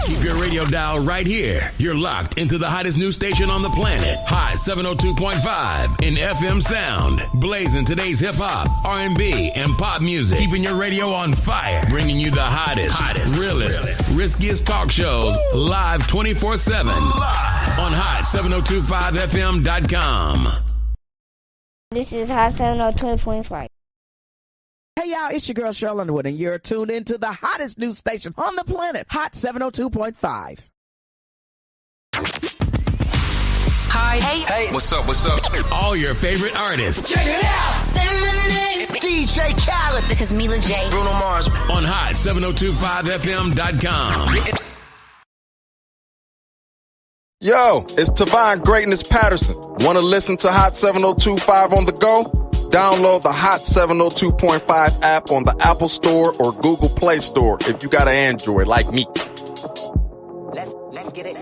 Keep your radio dial right here. You're locked into the hottest news station on the planet. Hot 702.5 in FM sound. Blazing today's hip-hop, R&B, and pop music. Keeping your radio on fire. Bringing you the hottest, realest, riskiest talk shows live 24/7 on hot7025fm.com. This is Hot 702.5. Hey y'all, it's your girl Cheryl Underwood, and you're tuned into the hottest news station on the planet, Hot 702.5. Hi. Hey. What's up? All your favorite artists. Check it out. Say my name. DJ Khaled. This is Mila J. Bruno Mars. On hot7025fm.com. Yo, it's Tavon Greatness Patterson. Want to listen to Hot 702.5 on the go? Download the Hot 702.5 app on the Apple Store or Google Play Store if you got an Android like me. Let's get it.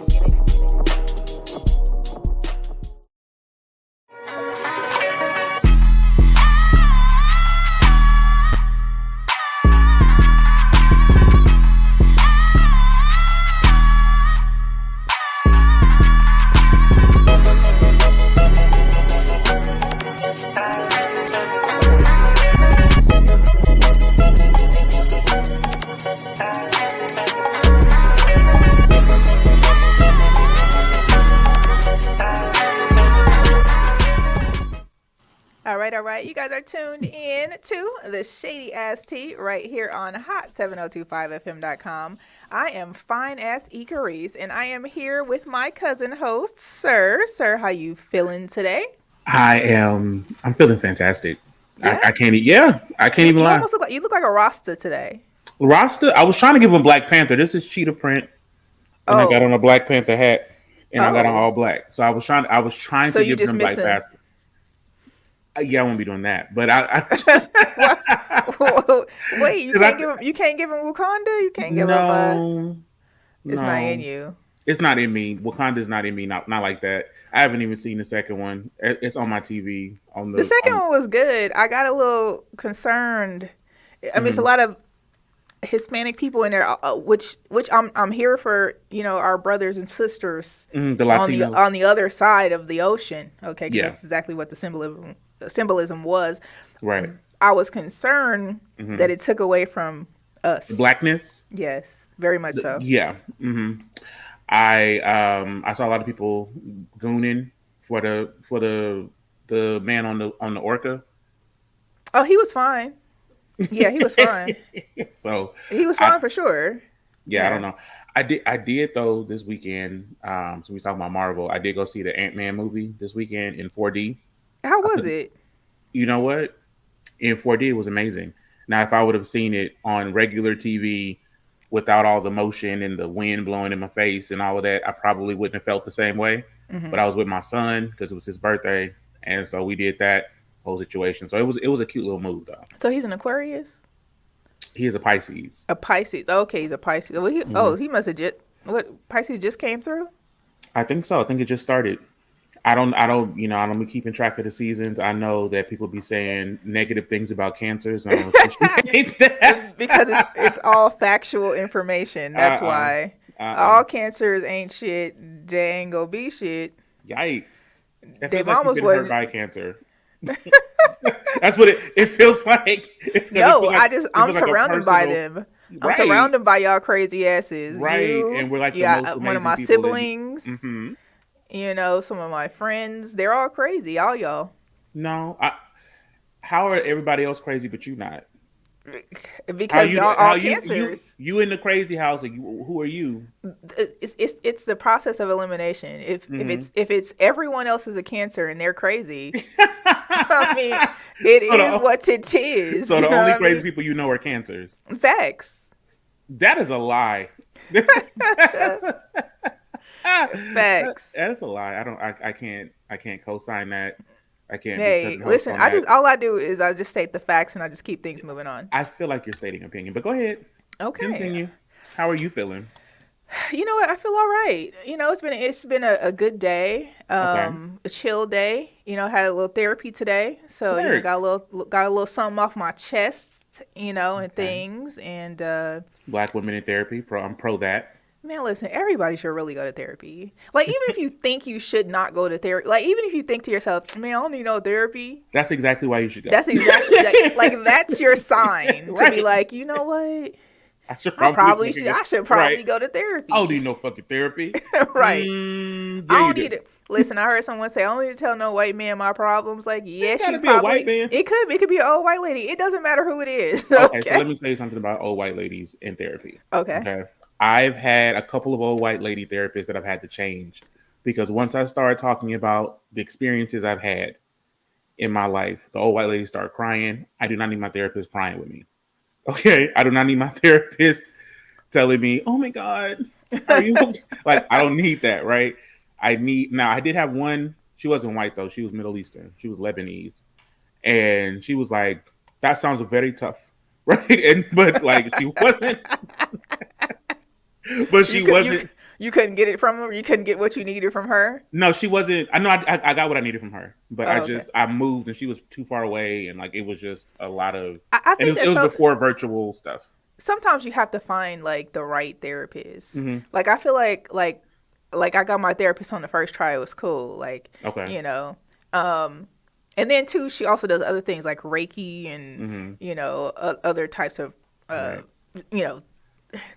All right. You guys are tuned in to the Shady Ass Tea right here on hot7025fm.com. I am fine ass Carrice, and I am here with my cousin host, Sir. Sir, how you feeling today? I'm feeling fantastic. Yeah? I can't even lie. You look like a Rasta today. Rasta? I was trying to give him Black Panther. This is cheetah print. And I got on a Black Panther hat, and I got on all black. So I was trying to give him Black Panther. Yeah, I won't be doing that. But I just wait. You can't give him Wakanda. You can't give him. It's not in you. It's not in me. Wakanda's not in me. Not like that. I haven't even seen the second one. It's on my TV. The second one was good. I got a little concerned. I mean, it's a lot of Hispanic people in there, which I'm here for. Our brothers and sisters, the Latinos on the other side of the ocean. Okay, yeah. That's exactly what the symbolism was. Right. I was concerned that it took away from us. The blackness? Yes, very much so. Yeah. Mm-hmm. I saw a lot of people gooning for the man on the orca. Oh, he was fine. Yeah, he was fine. So he was fine for sure. Yeah, I don't know. I did though this weekend. So we talking about Marvel. I did go see the Ant-Man movie this weekend in 4D. How was it? You know what? In 4D, it was amazing. Now, if I would have seen it on regular TV without all the motion and the wind blowing in my face and all of that, I probably wouldn't have felt the same way. Mm-hmm. But I was with my son because it was his birthday, and so we did that whole situation. So it was a cute little move, though. So he's an Aquarius? He is a Pisces. A Pisces. Okay, he's a Pisces. Well, he must have just Pisces just came through? I think so. I think it just started. I don't be keeping track of the seasons. I know that people be saying negative things about cancers. I don't appreciate that. Because it's all factual information. That's why. All cancers ain't shit. They ain't gonna be shit. Yikes. That They feels like almost you've been hurt by cancer. That's what it feels like. I'm surrounded by them. I'm surrounded by y'all crazy asses. Right. And we're like the most amazing one of my people siblings. Some of my friends, they're all crazy, all y'all. No, how are everybody else crazy but you not? Because y'all all cancers. You in the crazy house, who are you? It's the process of elimination. If it's everyone else is a cancer and they're crazy, I mean, it is what it is. So the only crazy people you know are cancers. Facts. That is a lie. Facts. That's a lie. I can't co-sign that. I can't. Hey, listen. All I do is I just state the facts and I just keep things moving on. I feel like you're stating opinion, but go ahead. Okay. Continue. How are you feeling? You know what? I feel all right. It's been a good day. A chill day. Had a little therapy today, so got a little something off my chest. And things and Black women in therapy. I'm pro that. Man, listen, everybody should really go to therapy. Like, even if you think you should not go to therapy, like, even if you think to yourself, man, I don't need no therapy. That's exactly why you should go. That's exactly, like that's your sign to be like, you know what? I should probably right. go to therapy. I don't need no fucking therapy. Right. Yeah, I don't need it. Listen, I heard someone say, I don't need to tell no white man my problems. Like, yes, you be a white probably. man. It could be an old white lady. It doesn't matter who it is. Okay, so let me tell you something about old white ladies in therapy. Okay. I've had a couple of old white lady therapists that I've had to change because once I started talking about the experiences I've had in my life, the old white ladies start crying. I do not need my therapist crying with me. Okay, I do not need my therapist telling me, "Oh my God, are you like?" I don't need that, right? I did have one. She wasn't white though. She was Middle Eastern. She was Lebanese, and she was like, "That sounds very tough." Right, but like she wasn't. But she wasn't. You couldn't get it from her. You couldn't get what you needed from her. No, she wasn't. I know. I got what I needed from her, but okay. I moved and she was too far away, and like it was just a lot of. I think it was before virtual stuff. Sometimes you have to find like the right therapist. Mm-hmm. Like I feel like I got my therapist on the first try. It was cool. Like you know. And then too, she also does other things like Reiki and you know other types of you know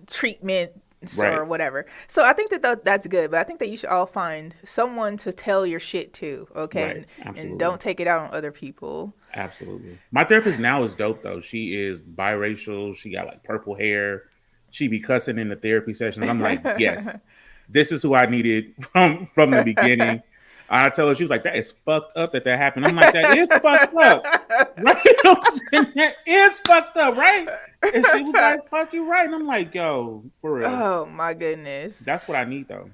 treatment or whatever. So I think that's good, but I think that you should all find someone to tell your shit to, okay? And don't take it out on other people. Absolutely. My therapist now is dope though. She is biracial. She got like purple hair. She be cussing in the therapy sessions. I'm like, yes, this is who I needed from the beginning. I tell her, she was like, that is fucked up that happened. I'm like, that is fucked up. Right? You know what I'm saying? That is fucked up, right? And she was like, fuck you right. And I'm like, yo, for real. Oh my goodness. That's what I need though.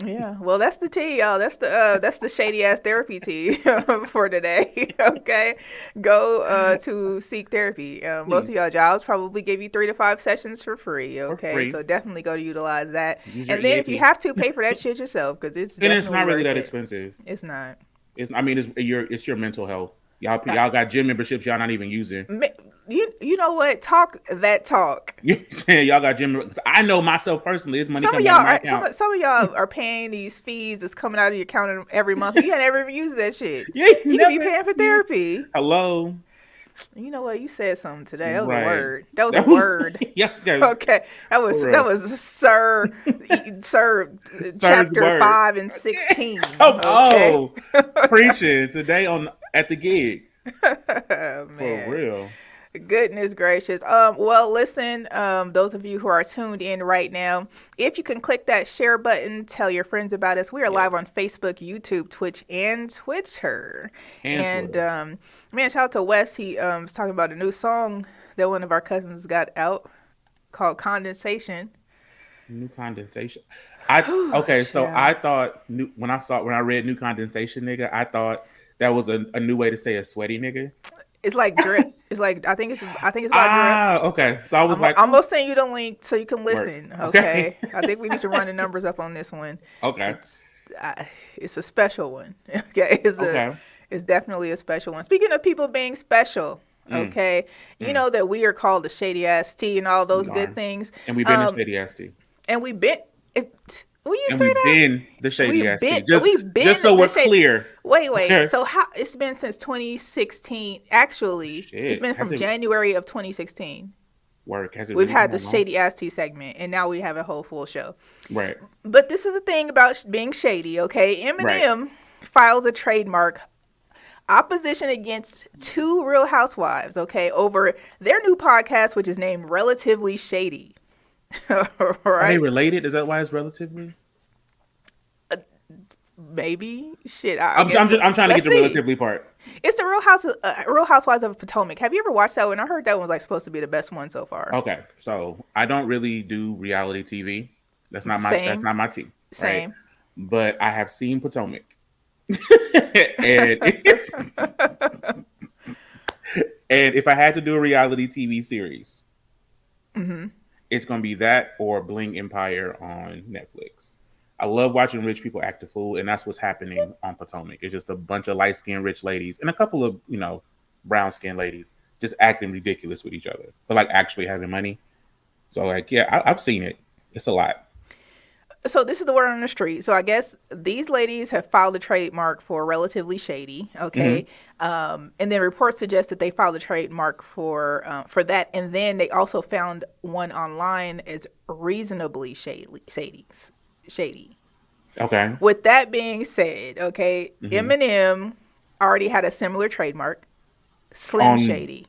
Yeah. Well, that's the tea, y'all. That's the shady ass therapy tea for today. Okay. Go to seek therapy. Most of y'all jobs probably give you 3 to 5 sessions for free. Okay. So definitely go to utilize that. And then if you have to, pay for that shit yourself because it's not really that expensive. It's not. It's your mental health. Y'all got gym memberships y'all not even using. You know what? Talk that talk. You saying y'all got gym? I know myself personally. It's money coming out of my account. Some of y'all are paying these fees that's coming out of your account every month. You never used that shit. Yeah, you could be paying for therapy. Hello. You know what? You said something today. That was a word. That was a word. Yeah. Okay. That was Sir chapter 5 and 16. Oh, preaching today at the gig. Man. For real. Goodness gracious. Well, listen, those of you who are tuned in right now, if you can click that share button, tell your friends about us. We are live on Facebook, YouTube, Twitch, and Twitter. And man, shout out to Wes. He was talking about a new song that one of our cousins got out called Condensation. New Condensation. I thought when I read New Condensation, nigga, I thought that was a new way to say a sweaty nigga. It's like drip. It's like I think it's about drip. Okay. So I was I'm gonna send you the link so you can listen. Okay. I think we need to run the numbers up on this one. Okay. It's a special one. Okay. It's definitely a special one. Speaking of people being special, okay, you know that we are called the Shady Ass Tea and all those good things. And we've been the Shady Ass Tea. And we've been. Will you and say we've that? Been the Shady Ass Tea. Just so we're clear. Wait. Okay. So how it's been since 2016? Actually, it's been from January of 2016. We've had the Shady Ass Tea segment, and now we have a whole full show. Right. But this is the thing about being shady, okay? Eminem files a trademark opposition against 2 Real Housewives, okay, over their new podcast, which is named Relatively Shady. Right. Are they related? Is that why it's relatively? Maybe. Shit. I'm trying to get the relatively part. It's the Real Housewives of Potomac. Have you ever watched that one? I heard that one was like supposed to be the best one so far. Okay, so I don't really do reality TV. That's not my team. Same. Right? But I have seen Potomac, and if I had to do a reality TV series, it's gonna be that or Bling Empire on Netflix. I love watching rich people act a fool, and that's what's happening on Potomac. It's just a bunch of light-skinned rich ladies and a couple of, brown-skinned ladies just acting ridiculous with each other, but like actually having money. So like, yeah, I've seen it. It's a lot. So this is the word on the street. So I guess these ladies have filed a trademark for Relatively Shady, okay? And then reports suggest that they filed a trademark for that, and then they also found one online as Reasonably Shady. Okay. With that being said, okay, Eminem already had a similar trademark, Slim Shady.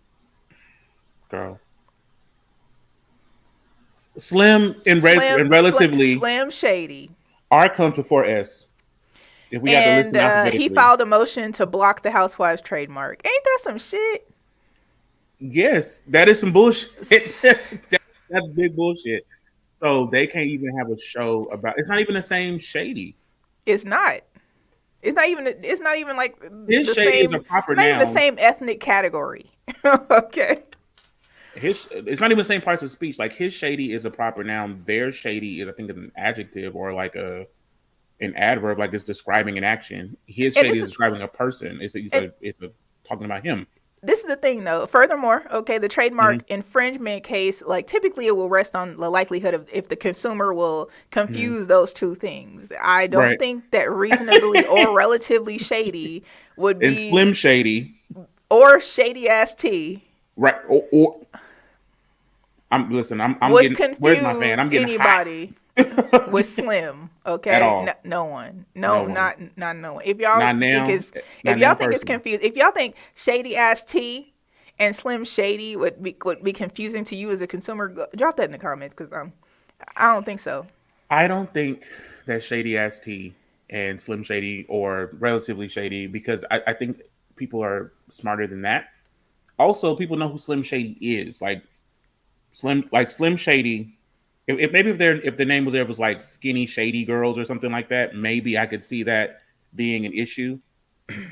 Girl. Slim and Relatively. Slim Shady. R comes before S. If we had to listen alphabetically. He filed a motion to block the Housewives trademark. Ain't that some shit? Yes, that is some bullshit. That's big bullshit. So they can't even have a show about. It's not even the same Shady. It's not. It's not even. It's not even like His the Shady same. is a proper It's not even the noun. same ethnic category. Okay. It's not even the same parts of speech. Like his Shady is a proper noun. Their Shady is, I think, an adjective or like an adverb, like it's describing an action. His Shady is describing a person. It's talking about him. This is the thing, though. Furthermore, okay, the trademark infringement case, like typically it will rest on the likelihood of if the consumer will confuse those two things. I don't think that Reasonably or Relatively Shady would be. And Slim Shady. Or Shady Ass Tea. Right. Or I'm would getting. Where's my fan? I'm getting anybody with Slim. Okay. At all. No one. No, not no one. If y'all think it's confused, if y'all think Shady Ass Tea and Slim Shady would be confusing to you as a consumer, drop that in the comments because I don't think so. I don't think that Shady Ass Tea and Slim Shady or Relatively Shady, because I think people are smarter than that. Also, people know who Slim Shady is. Like Slim Shady. If the name was like Skinny Shady Girls or something like that, maybe I could see that being an issue,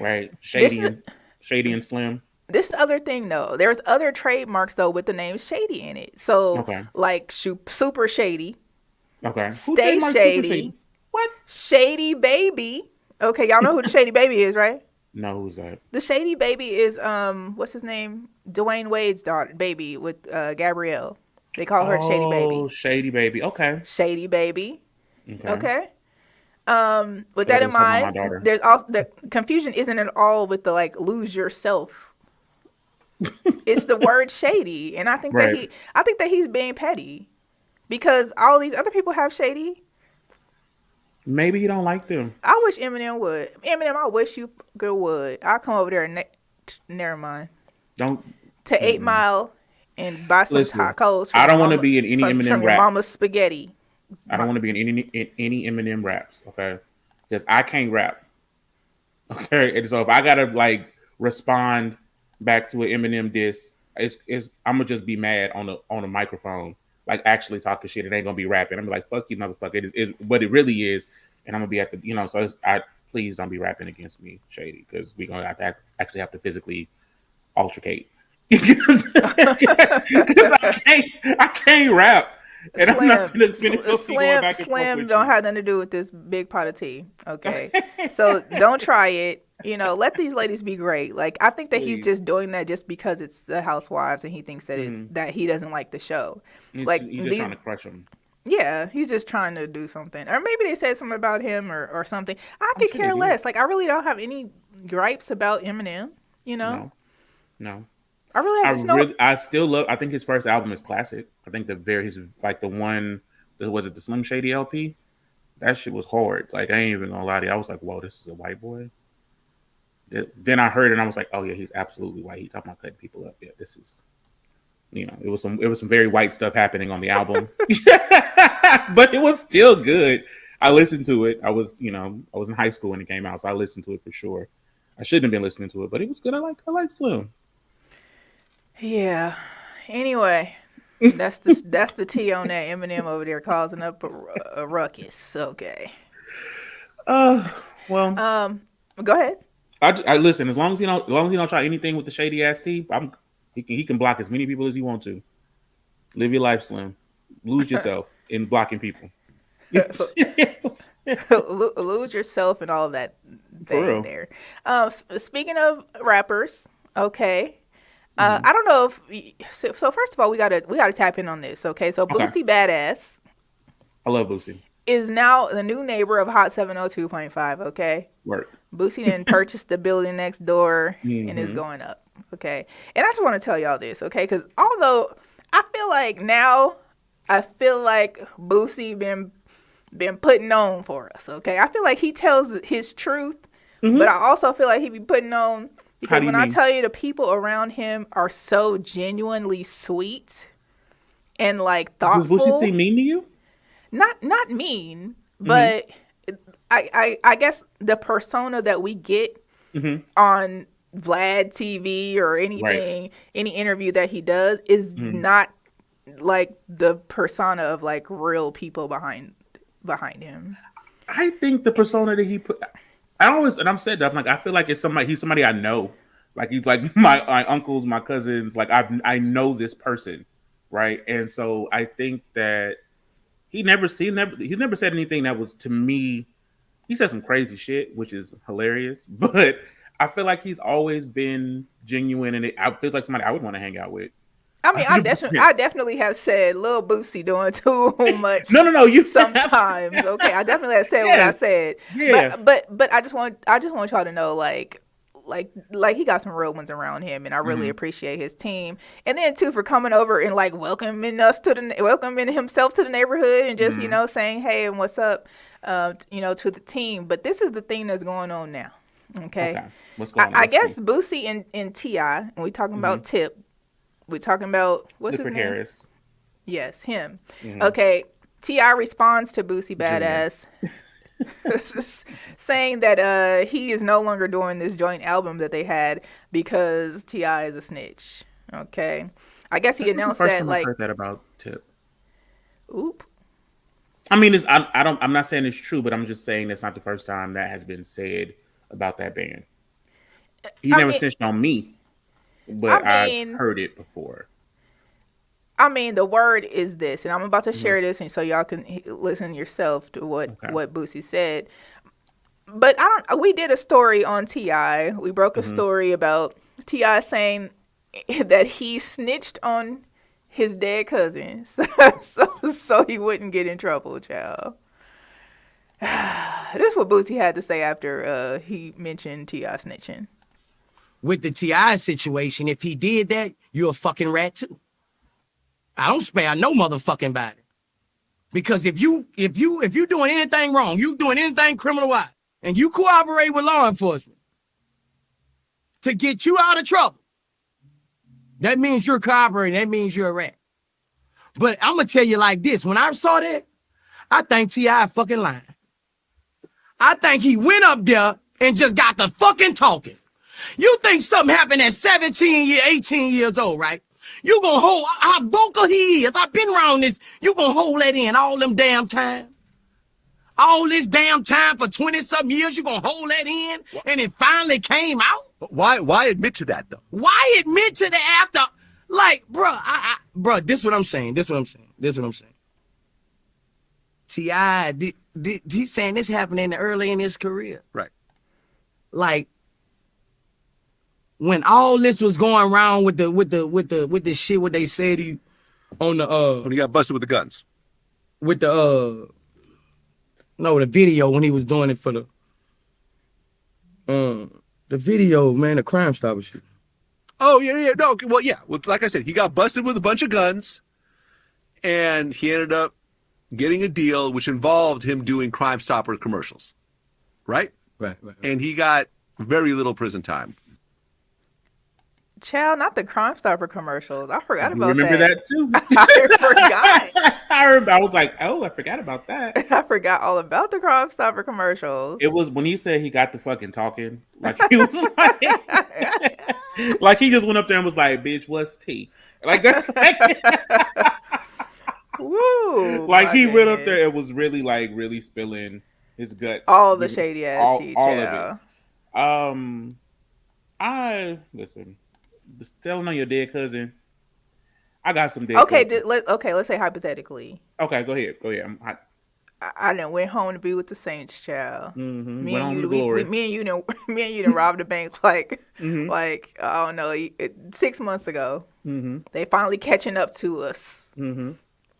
right? Shady and Slim. This other thing though, there's other trademarks though with the name Shady in it. So like Super Shady. Okay. Stay Shady. What? Shady Baby. Okay, y'all know who the Shady Baby is, right? No, who's that? The Shady Baby is what's his name? Dwayne Wade's baby with Gabrielle. They call her Shady Baby. Oh, Shady Baby. Okay. Shady Baby. Okay. With that in mind, there's also the confusion isn't at all with the like lose yourself. It's the word shady, and I think that he's being petty because all these other people have shady. Maybe he don't like them. I wish Eminem would. Eminem, I wish you would. I'll come over there and never mind. Don't to 8 Mile. And buy some tacos. I don't want to be in any Eminem from rap. Your mama's spaghetti. I don't want to be in any Eminem raps, okay? Because I can't rap. Okay, and so if I gotta like respond back to an Eminem diss, it's I'm gonna just be mad on a microphone, like actually talking shit. It ain't gonna be rapping. I'm like, fuck you, motherfucker. It is what it really is, and I'm gonna be at the So please don't be rapping against me, Shady, because we're gonna actually have to physically altercate. Because I can't rap. And Slim, I'm not gonna going back and Slim don't have nothing to do with this big pot of tea. Okay. So don't try it. Let these ladies be great. Like, I think that he's just doing that just because it's the Housewives and he thinks that that he doesn't like the show. He's just trying to crush them. Yeah, he's just trying to do something. Or maybe they said something about him or something. I could care less. Like, I really don't have any gripes about Eminem, No. I still love. I think his first album is classic. I think his like the one that was it the Slim Shady LP. That shit was hard. Like I ain't even gonna lie to you. I was like, whoa, this is a white boy. Then I heard it and I was like, oh yeah, he's absolutely white. He talking about cutting people up. Yeah, this is. It was some very white stuff happening on the album, but it was still good. I listened to it. I was in high school when it came out, so I listened to it for sure. I shouldn't have been listening to it, but it was good. I like Slim. Yeah. Anyway, that's the tea on that. Eminem over there causing up a ruckus. Okay. Well. Go ahead. I listen. As long as he don't try anything with the shady ass tea, he can block as many people as he wants to. Live your life, Slim. Lose yourself in blocking people. Lose yourself and all that thing there. Speaking of rappers, okay. I don't know if so. First of all, we gotta tap in on this. Okay, so Boosie Badass. I love Boosie. is now the new neighbor of Hot 702.5, okay? Work. Boosie didn't purchase the building next door and is going up, okay? And I just want to tell y'all this, okay? Because although I feel like Boosie been putting on for us, okay? I feel like he tells his truth, but I also feel like he be putting on because when I tell you the people around him are so genuinely sweet and like thoughtful. Does Boosie seem mean to you? Not mean, but I guess the persona that we get on Vlad TV or anything, any interview that he does is not like the persona of like real people behind him. I think the persona that he put, I'm saying that, I'm like, I feel like he's somebody I know. Like he's like my uncles, my cousins, like I know this person, right? And so I think that he's never said anything that was, to me, he said some crazy shit, which is hilarious, but I feel like he's always been genuine, and it feels like somebody I would want to hang out with. I mean, I definitely have said Lil Boosie doing too much. No, you sometimes. Okay, I definitely have said what I said. Yeah. But I just want y'all to know, like he got some real ones around him, and I really appreciate his team. And then too, for coming over and like welcoming himself to the neighborhood and just saying hey and what's up, to the team. But this is the thing that's going on now. Okay. What's going on? I guess Boosie and T.I. and we talking about Tip. We're talking about what's his name? Carrice. Yes, him. Okay. T.I. responds to Boosie Badass saying that he is no longer doing this joint album that they had because T.I. is a snitch. Okay. I guess he announced that like. I heard that about Tip. Oop. I mean, I'm not saying it's true, but I'm just saying it's not the first time that has been said about that band. He never snitched on me, but I've heard it before. I mean, the word is this, and I'm about to share this, and so y'all can listen yourself to what Boosie said. But we did a story on T.I. We broke a story about T.I. saying that he snitched on his dead cousin, so he wouldn't get in trouble, child. This is what Boosie had to say after he mentioned T.I. snitching. With the T.I. situation, if he did that, you're a fucking rat too. I don't spare no motherfucking body. Because if you doing anything wrong, you doing anything criminal-wise, and you cooperate with law enforcement to get you out of trouble, that means you're cooperating. That means you're a rat. But I'm going to tell you like this. When I saw that, I think T.I. fucking lying. I think he went up there and just got the fucking talking. You think something happened at 18 years old, right? You gonna hold how vocal he is. I've been around this. You gonna hold that in all them damn time. All this damn time for 20-something years, you gonna hold that in, and it finally came out? Why admit to that, though? Why admit to that after? Like, bro, this is what I'm saying. T.I., he's saying this happened early in his career. Right. Like, when all this was going around with the shit, what they said he on the when he got busted with the guns. With the video when he was doing it for the video, man, the Crime Stopper shit. Oh yeah, no, well, yeah. Well, like I said, he got busted with a bunch of guns, and he ended up getting a deal which involved him doing Crime Stopper commercials, right? Right. And he got very little prison time. Child, not the Crime Stopper commercials. I forgot about remember that too. I forgot. I was like, oh, I forgot about that. I forgot all about the Crime Stopper commercials. It was when he said he got the fucking talking. Like he was like he just went up there and was like, bitch, what's tea? Like that's like woo. Like he went up there and was really spilling his guts. All the shady ass tea, all of it. I listen. Just telling on your dead cousin. I got some dead. Okay, let's say hypothetically. Okay, go ahead. I done went home to be with the saints, child. Mm-hmm. Me and you done robbed a bank like I don't know 6 months ago. Mm-hmm. They finally catching up to us. Mm-hmm.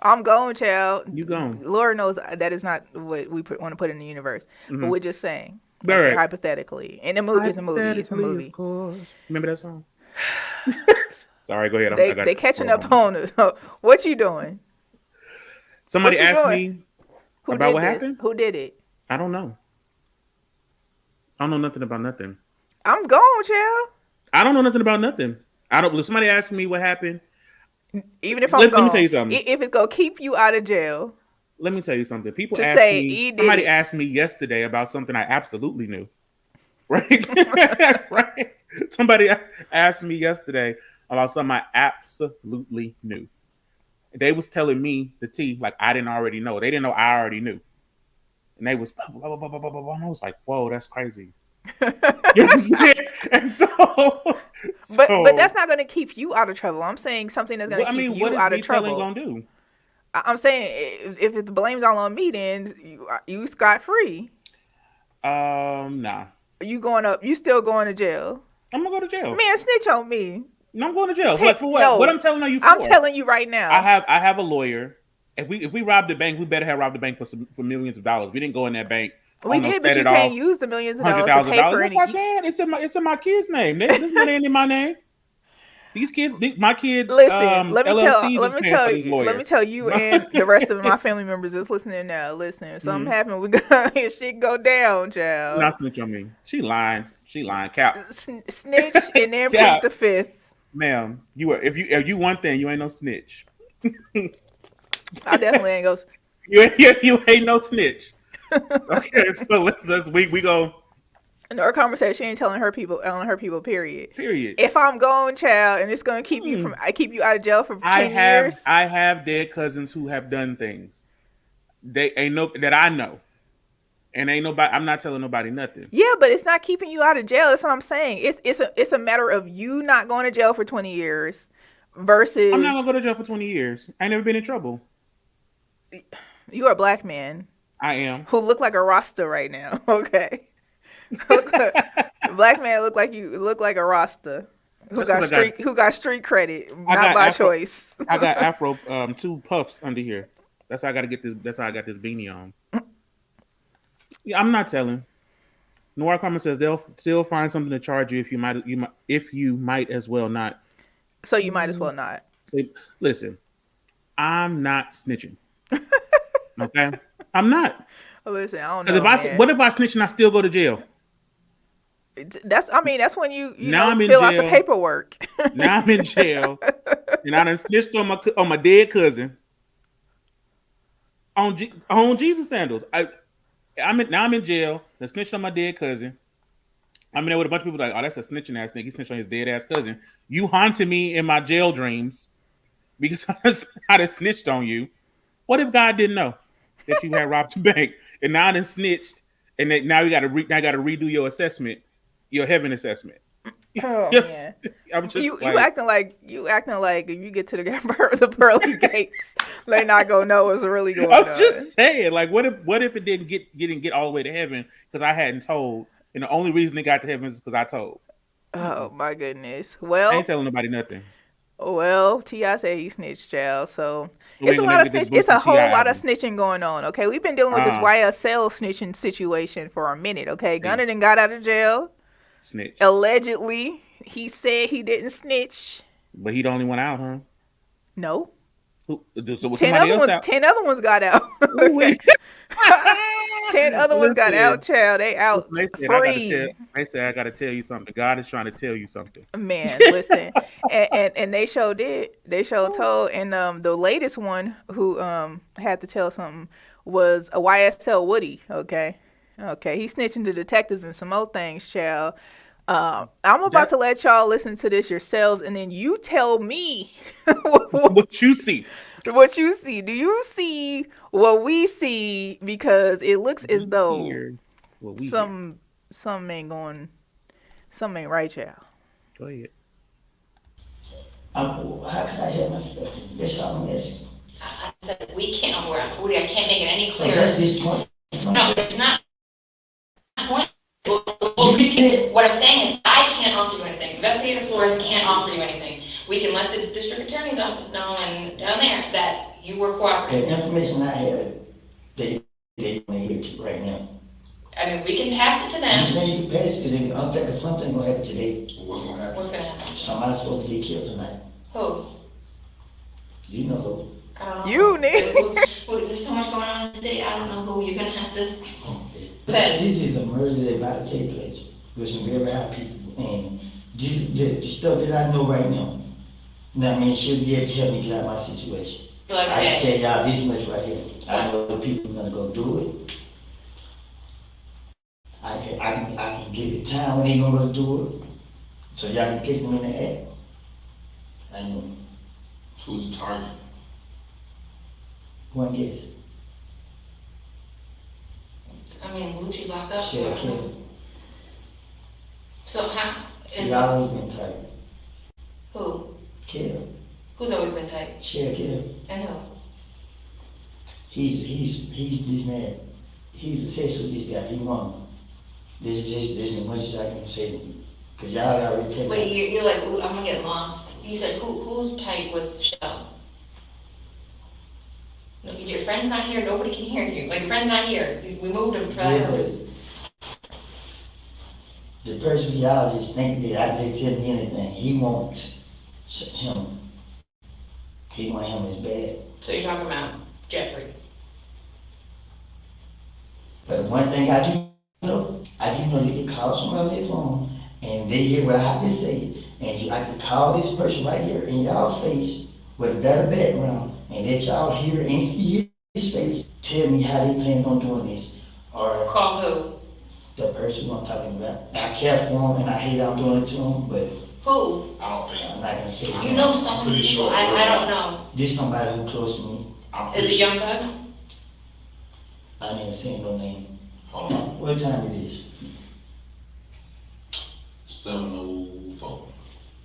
I'm going, child. You going. Lord knows that is not what we want to put in the universe. But we're just saying. All right. Hypothetically. And the movie is a movie. It's a movie. Of course. Remember that song? Sorry, go ahead. They catching up on it. What you doing? Somebody asked me about what happened. Who did it? I don't know. I don't know nothing about nothing. I'm going, child. I don't know nothing about nothing. If somebody asked me what happened, even if I'm let me tell you something. If it's gonna keep you out of jail. Let me tell you something. Somebody asked me yesterday about something I absolutely knew. Right? Right? Somebody asked me yesterday about something I absolutely knew. They was telling me the tea like I didn't already know. They didn't know I already knew. And they was blah, blah, blah, blah, blah, blah. And I was like, whoa, that's crazy. You know what I'm saying? And but that's not going to keep you out of trouble. I'm saying something that's going to keep you out of trouble. What is going to do? I'm saying if the blame's all on me, then you scot free. Nah. You still going to jail? I'm gonna go to jail. Man, snitch on me. No, I'm going to jail. For what? No, what I'm telling you for? I'm telling you right now. I have a lawyer. If we robbed the bank, we better have robbed the bank for millions of dollars. We didn't go in that bank. We did, but you can't use the millions of dollars to pay for anything. Yes, I can. It's in my kid's name. This money ain't in my name. These kids, my kids. Listen, let me tell you, and the rest of my family members that's listening now. Listen, if something happened, shit go down, child. Not snitch on me. She lying. Cap. Snitch and then plead the fifth. Ma'am, if you one thing, you ain't no snitch. I definitely ain't go. You ain't no snitch. Okay, so we go. In our conversation, she ain't telling her people, period. If I'm going, child, and it's gonna keep you out of jail for 10 years. I have dead cousins who have done things. They ain't that I know. And ain't nobody. I'm not telling nobody nothing. Yeah, but it's not keeping you out of jail. That's what I'm saying. It's a matter of you not going to jail for 20 years versus. I'm not gonna go to jail for 20 years. I ain't never been in trouble. You are a black man. I am. Who look like a Rasta right now? Okay. Black man look like a Rasta. Who got street credit, not by choice. I got Afro 2 puffs under here. That's how I got to get this. That's how I got this beanie on. Yeah, I'm not telling. Noir Carmen says they'll still find something to charge you if you might as well not. So you might as well not. Listen, I'm not snitching. Okay, I'm not. Listen, I don't know. What if I snitch and I still go to jail? That's when you fill out the paperwork. Now I'm in jail, and I done snitched on my dead cousin on Jesus sandals. I'm in jail. I snitched on my dead cousin. I'm in there with a bunch of people like, oh, that's a snitching ass nigga. He snitched on his dead ass cousin. You haunted me in my jail dreams because I done snitched on you. What if God didn't know that you had robbed the bank, and now I done snitched, and now you got to redo your assessment, your heaven assessment. Oh man, I'm just you acting like if you get to the pearly gates, they not gonna know what's really going on. I'm just saying, like, what if it didn't get all the way to heaven because I hadn't told, and the only reason it got to heaven is because I told. Oh my goodness. Well, I ain't telling nobody nothing. Well, T.I. said he snitched, child. So it's a lot of snitch. It's a whole lot of snitching going on. Okay, we've been dealing with this YSL snitching situation for a minute. Okay, Gunna done got out of jail. Snitch. Allegedly, he said he didn't snitch. But he the only one out, huh? No. So 10 other ones got out. 10 other ones got out, child. They out free. They said, I got to tell you something. God is trying to tell you something. Man, listen. and they sure did. They sure told. And the latest one who had to tell something was a YSL Woody, okay? Okay, he's snitching to detectives and some more things, child. I'm about to let y'all listen to this yourselves, and then you tell me what you see. What you see. Do you see what we see? Because it looks as though something ain't right, y'all. Go ahead. How can I help myself? Yes, I'm asking. I said we can't. I can't make it any clearer. So that's this point. No, it's not. What I'm saying is I can't offer you anything. Investigator Flores can't offer you anything. We can let the district attorney's office know and down there that you were cooperating. The information I have, they want to hear right now. I mean, we can pass it to them. I'm saying you can pass it to them. I'm thinking something gonna happen today. What's gonna happen? What's gonna happen? Somebody's supposed to get killed tonight. Who? You know who. I don't know. You, Nick. There's so much going on in the city. I don't know who. You're gonna have to. This is a murder that's about to take place with some very high people, and the stuff that I know right now. Now, I mean, she'll be able to help me get out of my situation. Like, I can tell y'all this much right here. I know the people are gonna go do it. I can give the time when they gonna go do it, so y'all can catch them in the act. I know. Who's the target? One guess. I mean, Lucci's locked up. Sheriff Kelly. So how? She always been tight. Who? Kelly. Who's always been tight? Sheriff Kelly. And who? He's this man. He's obsessed with this guy. He won. This is as much as I can say. Cause y'all already taken. Wait, you're like, ooh, I'm gonna get lost. You said who's tight with Shell? No, your friend's not here. Nobody can hear you. Like, your friend's not here. We moved him. Yeah, the person y'all just think that I just tell me anything. He wants him. He want him as bad. So you're talking about Jeffrey. But one thing I do know that you can call somebody on their phone and they hear what I have to say. And I can call this person right here in y'all's face with a better background and let y'all hear and see his face. Tell me how they plan on doing this. Or call who? The person I'm talking about. I care for him and I hate I'm doing it to him, but who? I don't think. I'm not gonna say. You know some people. Sure I don't know. This somebody who close to me. Is it young cousin? I didn't say no name. Hold on. What time it is? 7:04.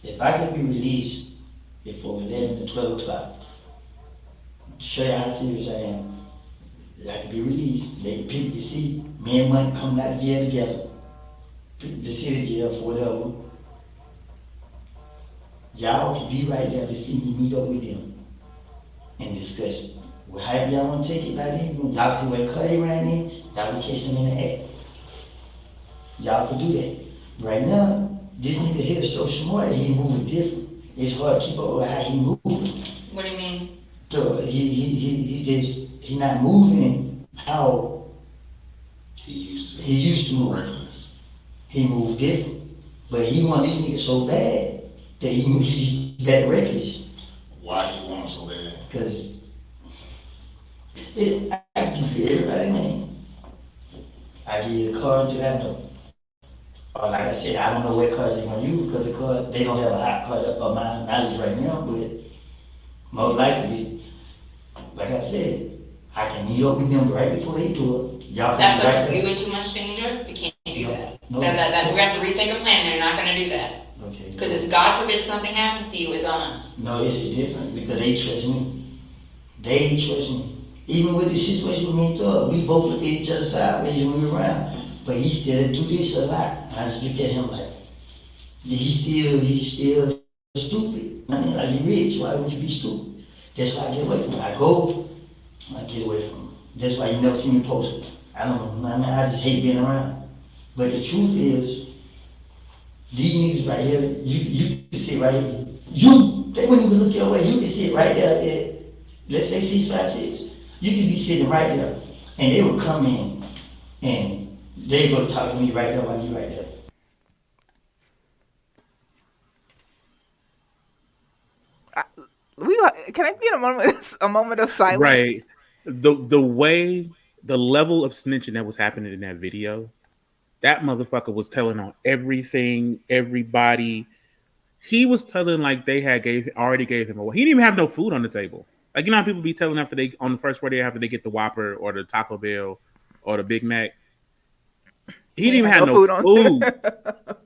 If I can be released before 11 to 12 o'clock, show you how serious I am. I can be released. Let people to see me and Mike coming out of jail together. People to see the jail for whatever. Y'all can be right there to see me meet up with them and discuss. Well, however y'all want to take it by then, y'all see where Cuddy ran in, y'all can catch them in the act. Y'all can do that. Right now, this nigga here is so smart, he moving different. It's hard to keep up with how he moving. What do you mean? So he not moving how he used to move. Reckless. He moved different. But he want this nigga so bad that he's that reckless. Why he want him so bad? Because I can for everybody, man. I give you the cards that I know. Or like I said, I don't know what cards they're gonna use because the card, they don't have a hot card of my knowledge right now, but most likely, like I said, I can meet up with them right before they do it. Y'all That can puts you in too much danger. We can't do that. No. We have to rethink a plan. They're not gonna do that. Okay. Because if God forbid something happens to you, it's on us. No, it's different because they trust me. They trust me. Even with the situation with me and Thug, we both look at each other sideways when we around. But he still do this a lot. And I just look at him like, he's still stupid. I mean, like, you rich, why would you be stupid? That's why I get away from him. I get away from him. That's why you never see me post. I don't know, I mean, I just hate being around. But the truth is, these niggas right here, you can sit right here. They wouldn't even look your way. You can sit right there at, let's say 656. You could be sitting right there, and they would come in, and they go talk to me right there while you right there. Can I be in a moment of silence? Right. The way, the level of snitching that was happening in that video, that motherfucker was telling on everything, everybody. He was telling like they already gave him away. He didn't even have no food on the table. Like, you know how people be telling on the first birthday after they get the Whopper or the Taco Bell or the Big Mac. He didn't even have no food.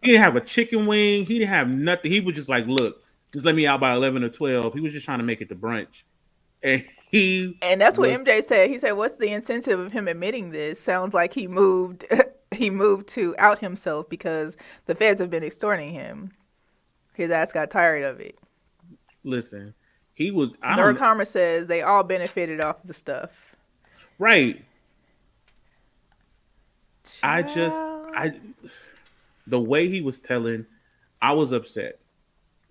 He didn't have a chicken wing. He didn't have nothing. He was just like, look, just let me out by 11 or 12. He was just trying to make it to brunch. And that's what MJ said. He said, what's the incentive of him admitting this? Sounds like he moved to out himself because the feds have been extorting him. His ass got tired of it. Listen, he was. Nerd Karma says they all benefited off the stuff. Right. Child. The way he was telling, I was upset.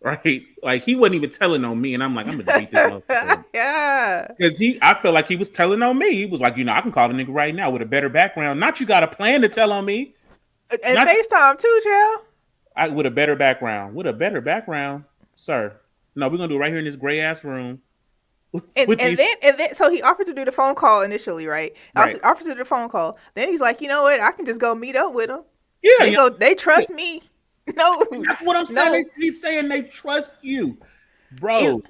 Right? Like he wasn't even telling on me, and I'm like, I'm gonna delete this motherfucker. Yeah. Because I felt like he was telling on me. He was like, I can call the nigga right now with a better background. Not you got a plan to tell on me. And not, FaceTime too, child. With a better background. With a better background, sir. No, we're gonna do it right here in this gray ass room. And then so he offered to do the phone call initially, right? Offered to do the phone call. Then he's like, you know what? I can just go meet up with him. Yeah, they trust me. No, that's what I'm saying. He's saying they trust you, bro.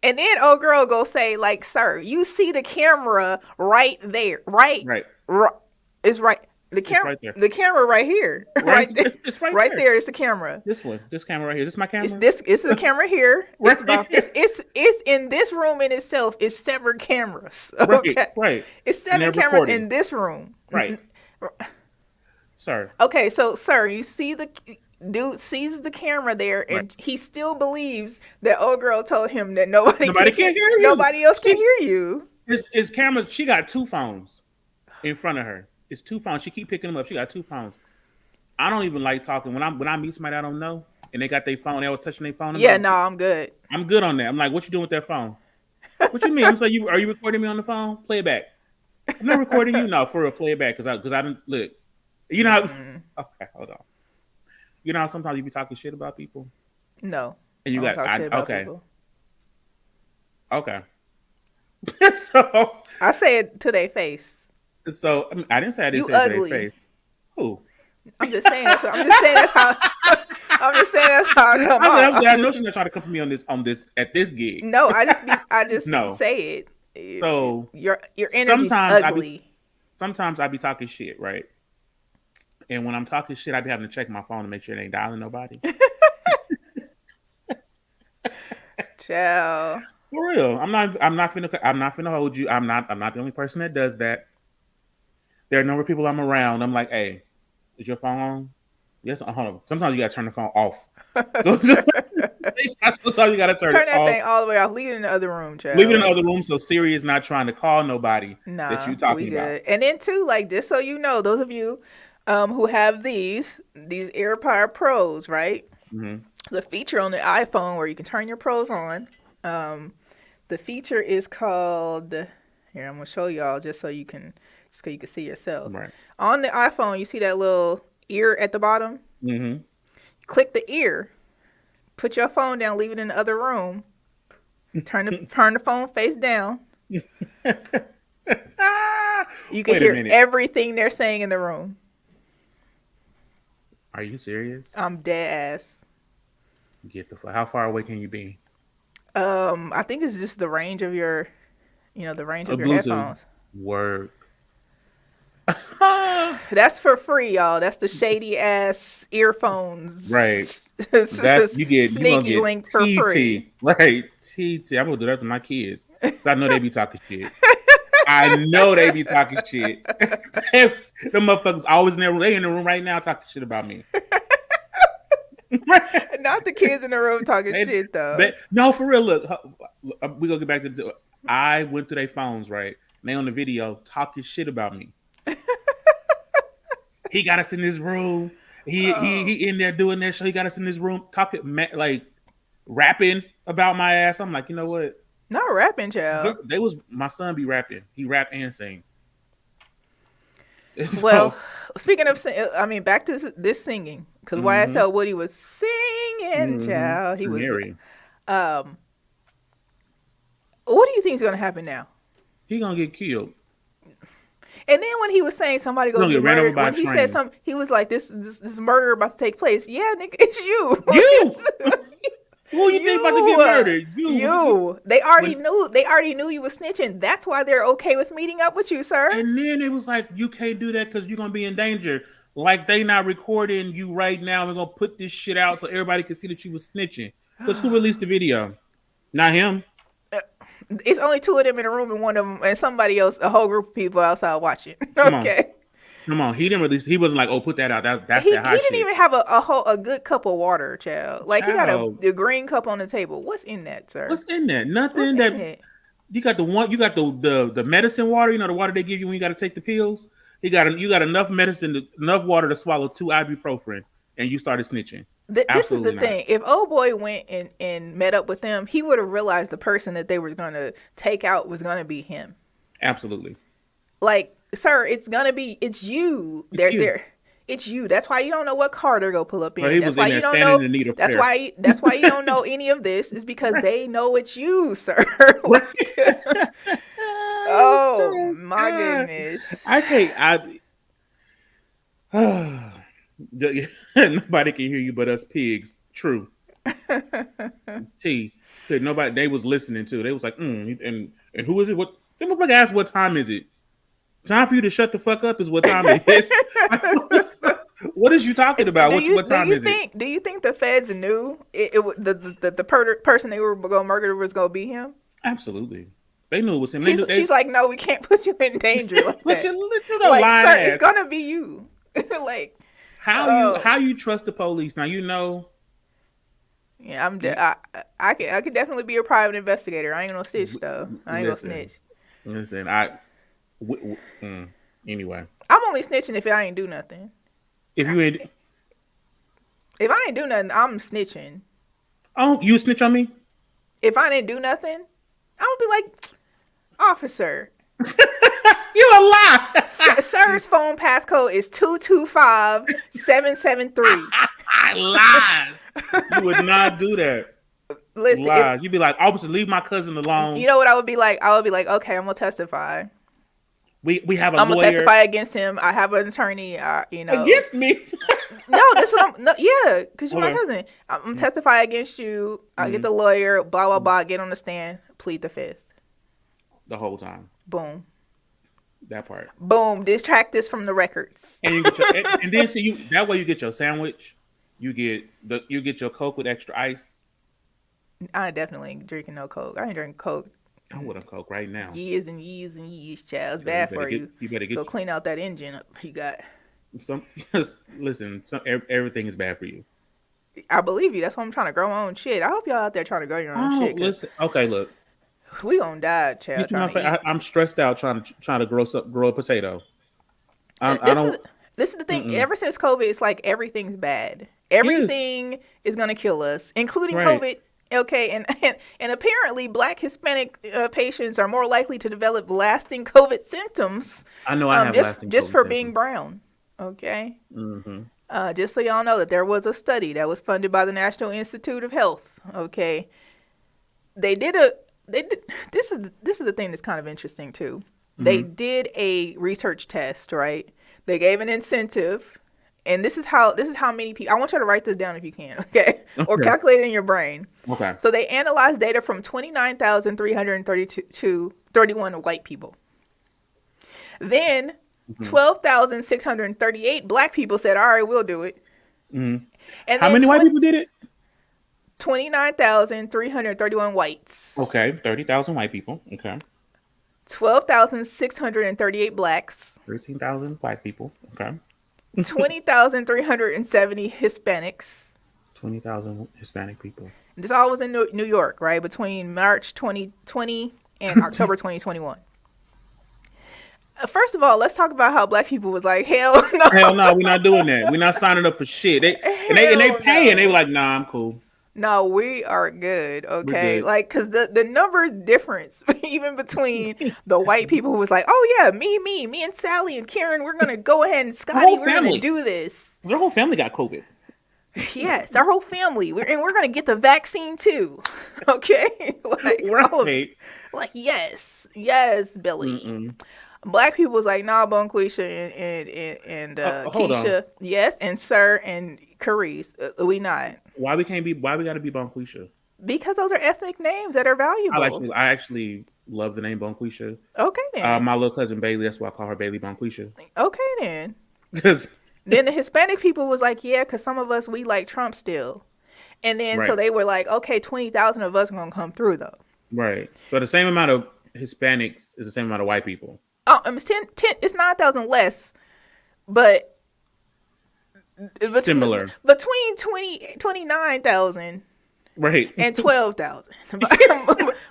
And then old girl go say, like, sir, you see the camera right there, right? It's right. The camera, right there. The camera right here, right there. It's right there. It's the camera. This camera right here. Is this my camera? It's the camera here. It's in this room in itself. It's severed cameras. Okay, right. It's 7 cameras in this room. Right. Sir. Okay, so sir, you see the dude sees the camera there, and he still believes that old girl told him that nobody can hear you. Nobody else can hear you. His cameras. She got 2 phones in front of her. It's 2 phones. She keep picking them up. She got 2 phones. I don't even like talking when I meet somebody I don't know and they got their phone. They was touching their phone. Yeah, no, I'm good. I'm good on that. I'm like, what you doing with that phone? What you mean? I'm saying, are you recording me on the phone? Play it back. I'm not recording you. No, for real, play it back because I didn't look. You know. Okay, hold on. You know how sometimes you be talking shit about people. No. And you got talk shit about people. Okay. So I say it to their face. So I didn't say I didn't say it to their face. Who? I'm just saying that's how. I'm just saying that's how I come off. I know she's not trying to come for me on this at this gig. No, I just say it. So your energy's ugly. Sometimes I be talking shit, right? And when I'm talking shit, I be having to check my phone to make sure it ain't dialing nobody. Ciao. For real, I'm not finna hold you. I'm not the only person that does that. There are a number of people I'm around. I'm like, hey, is your phone on? Yes. Hold on. Sometimes you gotta turn the phone off. Sometimes you gotta turn that thing all the way off. Leave it in the other room, child. Leave it in the other room so Siri is not trying to call nobody that you talking about. And then too, like just so you know, those of you who have these AirPod Pros, right? Mm-hmm. The feature on the iPhone where you can turn your Pros on. The feature is called. Here, I'm gonna show y'all just so you can see yourself. Right. On the iPhone, you see that little ear at the bottom? Mm-hmm. Click the ear. Put your phone down, leave it in the other room. Turn the phone face down. You can hear everything they're saying in the room. Are you serious? I'm dead ass. How far away can you be? I think it's just the range of your Bluetooth. headphones. Work. That's for free, y'all. That's the shady ass earphones. Right. Sneaky link for free. Right. TT. I'm gonna do that to my kids. So I know they be talking shit. I know they be talking shit. Them motherfuckers always in their room. They in the room right now talking shit about me. Not the kids in the room talking shit though. No, for real. Look, we gonna get back to. I went through their phones, right? And they on the video talking shit about me. He got us in this room. He in there doing that show. He got us in this room talking like rapping about my ass. I'm like, you know what? Not rapping, child. My son be rapping. He rap and sing. Well, speaking of, back to this singing because YSL Woody was singing, child. He was. What do you think is going to happen now? He gonna get killed. And then when he was saying somebody gonna get murdered, when he said something, he was like, "This murder about to take place." Yeah, nigga, it's you. Who you think about to get murdered? You. They already knew. They already knew you was snitching. That's why they're okay with meeting up with you, sir. And then it was like, you can't do that because you're gonna be in danger. Like they not recording you right now. We're gonna put this shit out so everybody can see that you was snitching. Because who released the video? Not him. It's only 2 of them in a room and one of them and somebody else, a whole group of people outside watching. Okay. Come on, he didn't release. He wasn't like, "Oh, put that out." That's he that hot didn't shit. even have a good cup of water, child. Like he got Child. a green cup on the table. What's in that, sir? What's in there? Nothing. What's that in it? You got the one. You got the medicine water. You know the water they give you when you got to take the pills. You got enough medicine, enough water to swallow 2 ibuprofen, and you started snitching. This is the thing. If old boy went and met up with them, he would have realized the person that they were going to take out was going to be him. Absolutely. Like, sir, it's you. It's you. That's why you don't know what car they're gonna pull up in. Well, that's why you don't know. That's why you don't know any of this. Is because they know it's you, sir. Oh my goodness! I can't. Nobody can hear you but us pigs. True. T. Nobody. They was listening to. They was like, and who is it? What? They motherfucker asked, "What time is it?" Time for you to shut the fuck up is what time it is. What is you talking about? What time is it? Do you think the feds knew the person they were going to murder was going to be him? Absolutely. They knew it was him. She's like, no, we can't put you in danger like that. Sir, it's going to be you. Like, how you trust the police? Now you know. Yeah, I could definitely be a private investigator. I ain't gonna snitch though. I ain't gonna snitch. Listen, anyway. I'm only snitching if I ain't do nothing. If I ain't do nothing, I'm snitching. Oh, you snitch on me? If I didn't do nothing, I'm gonna be like, officer. You a lie. Sir's phone passcode is 225773. Lies. You would not do that. Listen, lies. You'd be like, officer, leave my cousin alone. You know what I would be like? I would be like, okay, I'm gonna testify. We have a lawyer. I'm gonna testify against him. I have an attorney. Against me? No, that's what because you're my cousin. I'm gonna testify against you. I get the lawyer. Blah blah blah. Get on the stand. Plead the fifth. The whole time. Boom. That part. Boom. Distract this from the records. And you get and then that way you get your sandwich. You get your Coke with extra ice. I definitely ain't drinking no Coke. I ain't drinking Coke. I want a Coke right now. Years and years and years, child. It's bad for you. You better go clean out that engine you got. Listen, everything is bad for you. I believe you. That's why I'm trying to grow my own shit. I hope y'all out there trying to grow your own shit. Listen, okay, look. We gonna die, child. I'm stressed out trying to grow a potato. This is the thing. Ever since COVID, it's like everything's bad. Everything is gonna kill us, including COVID. Okay, and apparently Black Hispanic patients are more likely to develop lasting COVID symptoms. I know I have lasting just COVID for symptoms. being brown. Okay. Mm-hmm. Just so y'all know that there was a study that was funded by the National Institute of Health. Okay. This is the thing that's kind of interesting too. Mm-hmm. They did a research test, right? They gave an incentive. And this is how many people. I want you to write this down if you can, okay? Or calculate it in your brain. Okay. So they analyzed data from 29,331 white people. Then 12,638 Black people said, "All right, we'll do it." Mm-hmm. And how many white people did it? 29,331 whites. Okay, 30,000 white people. Okay. 12,638 Blacks. 13,000 white people. Okay. 20,370 Hispanics. 20,000 Hispanic people. This all was in New York, right? Between March 2020 and October 2021. First of all, let's talk about how Black people was like, hell no. Hell no, we're not doing that. We're not signing up for shit. They pay and they were like, nah, I'm cool. No, we are good, okay? Good. Like, because the number difference, even between the white people who was like, oh, yeah, me and Sally and Karen, we're going to go ahead and Scotty, we're going to do this. Their whole family got COVID. Yes, our whole family. We're going to get the vaccine, too, okay? Right. Like, yes, Billy. Mm-mm. Black people was like, nah, Bonquisha and Keisha. Yes, and Sir and Carrice. We not. Why we gotta be Bonquisha? Because those are ethnic names that are valuable. I actually love the name Bonquisha. Okay then. My little cousin Bailey, that's why I call her Bailey Bonquisha. Okay then. Because then the Hispanic people was like, yeah, because some of us, we like Trump still. And then so they were like, okay, 20,000 of us are going to come through though. Right. So the same amount of Hispanics is the same amount of white people. Oh, it's 9,000 less but Similar. between 29,000 right and 12,000.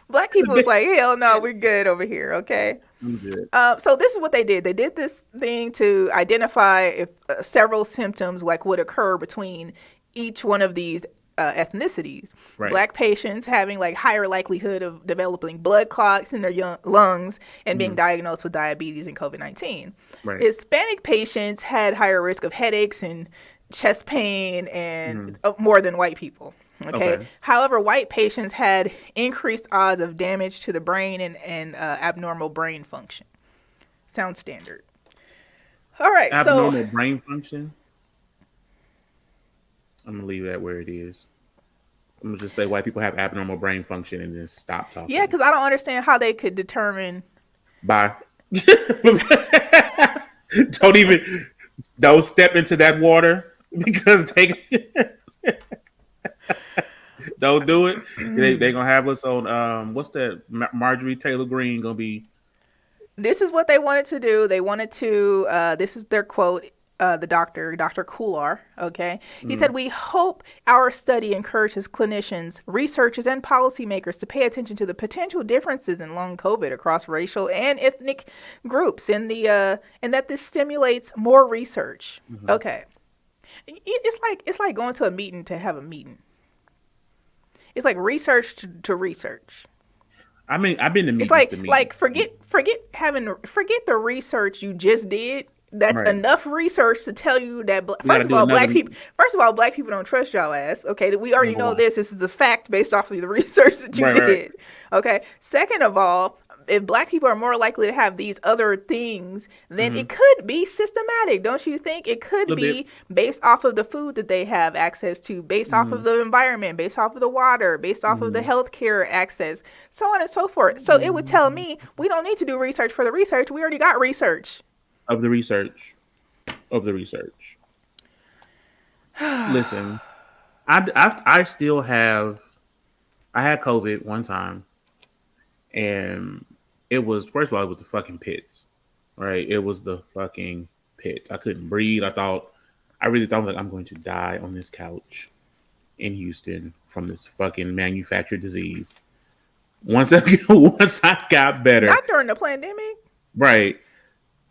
Black people was like, hell no, we're good over here. Okay. I'm good. So this is what they did. They did this thing to identify if several symptoms like would occur between each one of these ethnicities. Right. Black patients having like higher likelihood of developing blood clots in their lungs and being diagnosed with diabetes and COVID-19. Right. Hispanic patients had higher risk of headaches and chest pain and more than white people. Okay. However, white patients had increased odds of damage to the brain and abnormal brain function. Sounds standard. All right. Abnormal brain function. I'm gonna leave that where it is. I'm gonna just say white people have abnormal brain function and then stop talking. Yeah, because I don't understand how they could determine. Bye. Don't step into that water because they don't do it. They gonna have us on what's that? Marjorie Taylor Greene gonna be. This is what they wanted to do. They wanted to. This is their quote. The Dr. Kular, okay? He said, "We hope our study encourages clinicians, researchers, and policymakers to pay attention to the potential differences in long COVID across racial and ethnic groups and that this stimulates more research." Okay. It's like going to a meeting to have a meeting. It's like research to research. I mean, I've been to meetings. It's like forget the research you just did. That's enough research to tell you that first of all, black people don't trust y'all ass. Okay, we already know this. This is a fact based off of the research that you did. Okay. Second of all, if black people are more likely to have these other things, then it could be systematic, don't you think? It could be based off of the food that they have access to, based off of the environment, based off of the water, based off of the healthcare access, so on and so forth. So it would tell me we don't need to do research for the research. We already got research. Of the research. Listen, I still have. I had COVID one time, and it was first of all it was the fucking pits, right? It was the fucking pits. I couldn't breathe. I really thought like I'm going to die on this couch in Houston from this fucking manufactured disease. Once I got better, not during the pandemic, right?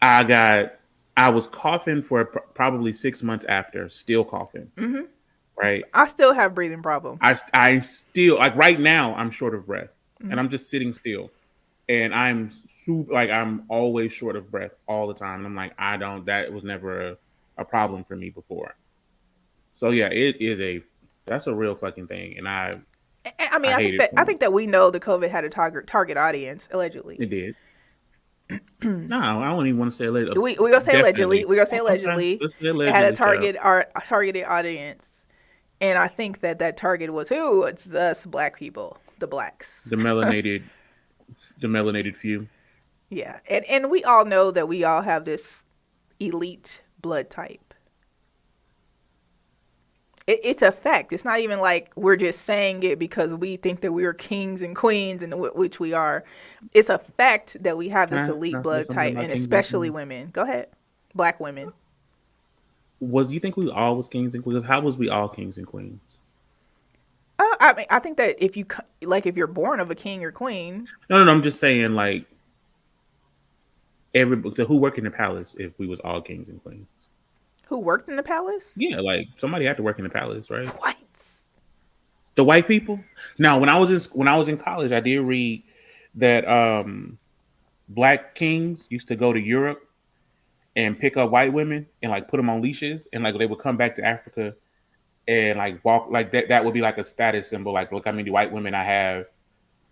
I was coughing for probably 6 months after, still coughing. Right. I still have breathing problems. I still like right now I'm short of breath and I'm just sitting still and I'm I'm always short of breath all the time. And I'm like, that was never a problem for me before. So yeah, that's a real fucking thing. And I think that we know the COVID had a target audience, allegedly. It did. No, I don't even want to say allegedly. We gonna say allegedly. We gonna say allegedly. It had a targeted audience, and I think that target was who? It's us, black people, the blacks, the melanated few. Yeah, and we all know that we all have this elite blood type. It's a fact. It's not even like we're just saying it because we think that we are kings and queens, and which we are. It's a fact that we have this elite blood type, and especially women. Go ahead, black women. You think we all was kings and queens? How was we all kings and queens? I think that if you're born of a king or queen. No. I'm just saying like who worked in the palace if we was all kings and queens. Who worked in the palace? Yeah, like somebody had to work in the palace, right? Whites. The white people? Now, when I was in college, I did read that black kings used to go to Europe and pick up white women and like put them on leashes, and like they would come back to Africa and like walk like that. That would be like a status symbol. Like, look how many white women I have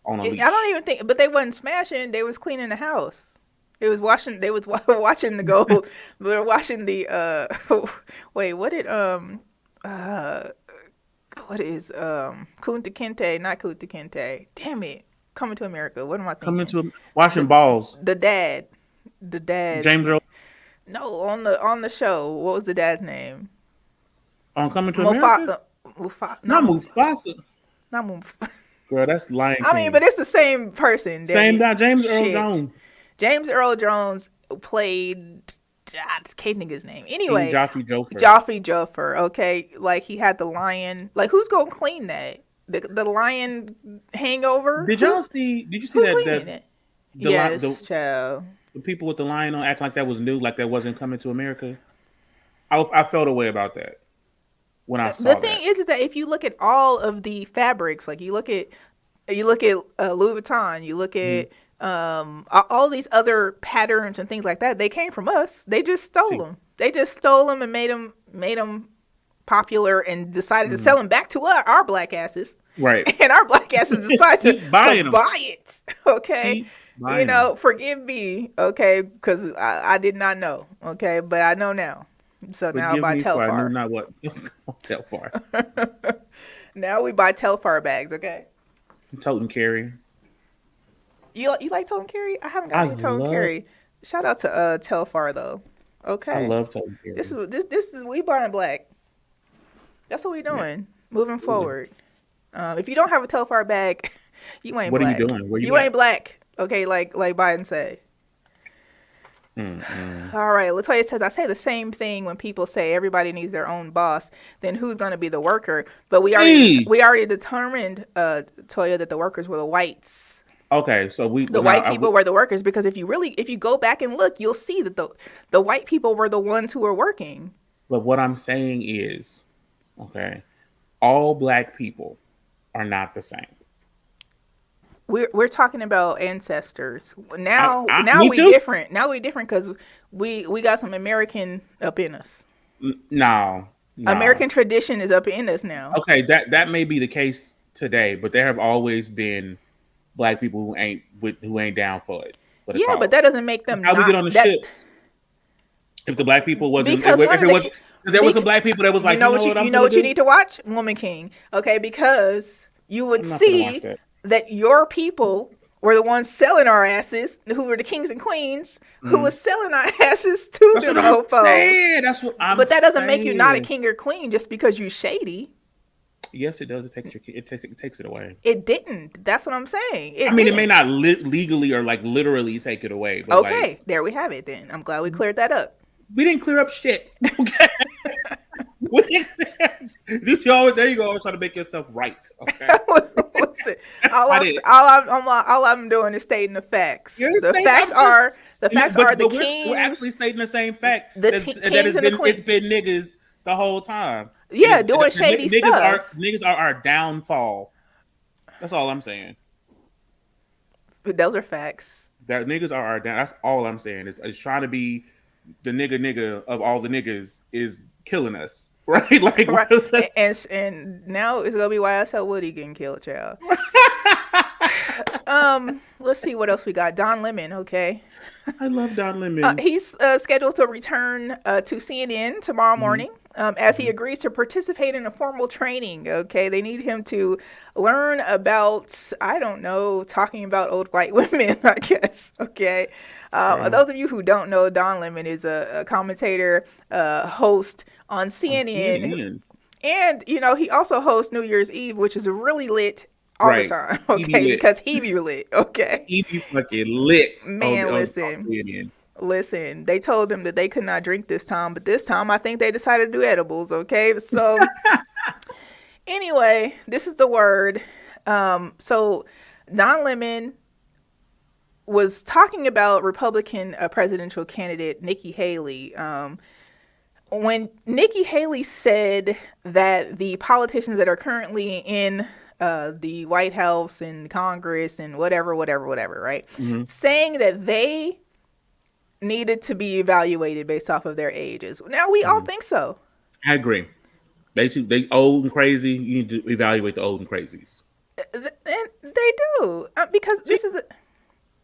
on a leash. I don't even think, but they wasn't smashing. They was cleaning the house. They was watching the gold. They were watching the wait, what is Kunta Kinte, not Kunta Kinte. Damn it. Coming to America. What am I thinking? Watching balls. The dad. James Earl. No, on the show. What was the dad's name? On Coming to America? Not Mufasa. Not Mufasa. Girl, that's Lion King. I mean, but it's the same person. Same guy, James Earl Jones. James Earl Jones played I can't think of his name. King Anyway, Joffrey Joffrey. Joffrey Joffer. Okay, like he had the lion. Like who's gonna clean that? The lion hangover. Did y'all see? Did you see Who that cleaning it? the Child. the people with the lion on act like that was new, like that wasn't coming to America? I felt a way about that when I saw The thing is that if you look at all of the fabrics, like you look at Louis Vuitton, you look at all these other patterns and things like that, they came from us. They just stole them. They just stole them and made them popular and decided to sell them back to our black asses. Right. And our black asses decided to buy it. Okay. You know, forgive me. Okay. Because I did not know. Okay. But I know now. So now I buy Telfar. I knew not what Telfar. Now we buy Telfar bags. Okay. Toten Carry. You like Toten Carry? I haven't got any Toten Carry. Shout out to Telfar though. Okay. I love Toten Carry. This is we buying black. That's what we doing. Moving forward. If you don't have a Telfar bag, you ain't black. What are you doing? Where you ain't black. Okay, like Biden said. All right, Latoya says, I say the same thing when people say everybody needs their own boss. Then who's going to be the worker? But we already determined, Toya, that the workers were the whites. Okay, so the white people were the workers, because if you go back and look, you'll see that the white people were the ones who were working. But what I'm saying is, okay, all black people are not the same. We're talking about ancestors. Now we different. Now we different because we got some American up in us. No. American tradition is up in us now. Okay, that may be the case today, but there have always been black people who ain't down for it. Yeah, but that doesn't make them. How we get on the ships? If the black people wasn't, there was some black people that was like, you know what you need to watch, Woman King. Okay, because you would see that your people were the ones selling our asses, who were the kings and queens, who was selling our asses to them mofos. That's what I'm But that doesn't make you not a king or queen just because you shady. Yes, it does. It takes it away. It didn't. That's what I'm saying. It may not legally or like literally take it away. But okay, there we have it then. I'm glad we cleared that up. We didn't clear up shit. Okay. There you go. I'm trying to make yourself right. Okay. Listen, all I'm doing is stating the facts. The facts are the kings. We're actually stating the same fact. It's been niggas the whole time. Yeah, doing shady stuff. Niggas are our downfall. That's all I'm saying. But those are facts. That niggas are our down. That's all I'm saying. It's trying to be the nigga of all the niggas is killing us. Right, like right. And now it's gonna be YSL Woody getting killed, child. Let's see what else we got. Don Lemon, okay. I love Don Lemon. He's scheduled to return to CNN tomorrow morning. As he agrees to participate in a formal training. Okay, they need him to learn about, I don't know, talking about old white women, I guess. Okay, those of you who don't know, Don Lemon is a commentator, host on CNN. And he also hosts New Year's Eve, which is really lit all the time. Okay, because he be lit. Okay, he be fucking lit. Man, listen, they told them that they could not drink this time, but this time I think they decided to do edibles, okay? So anyway, this is the word. So Don Lemon was talking about Republican presidential candidate Nikki Haley. When Nikki Haley said that the politicians that are currently in the White House and Congress and whatever, right? Mm-hmm. Saying that they needed to be evaluated based off of their ages. Now we all think so. I agree. They old and crazy. You need to evaluate the old and crazies. And they do because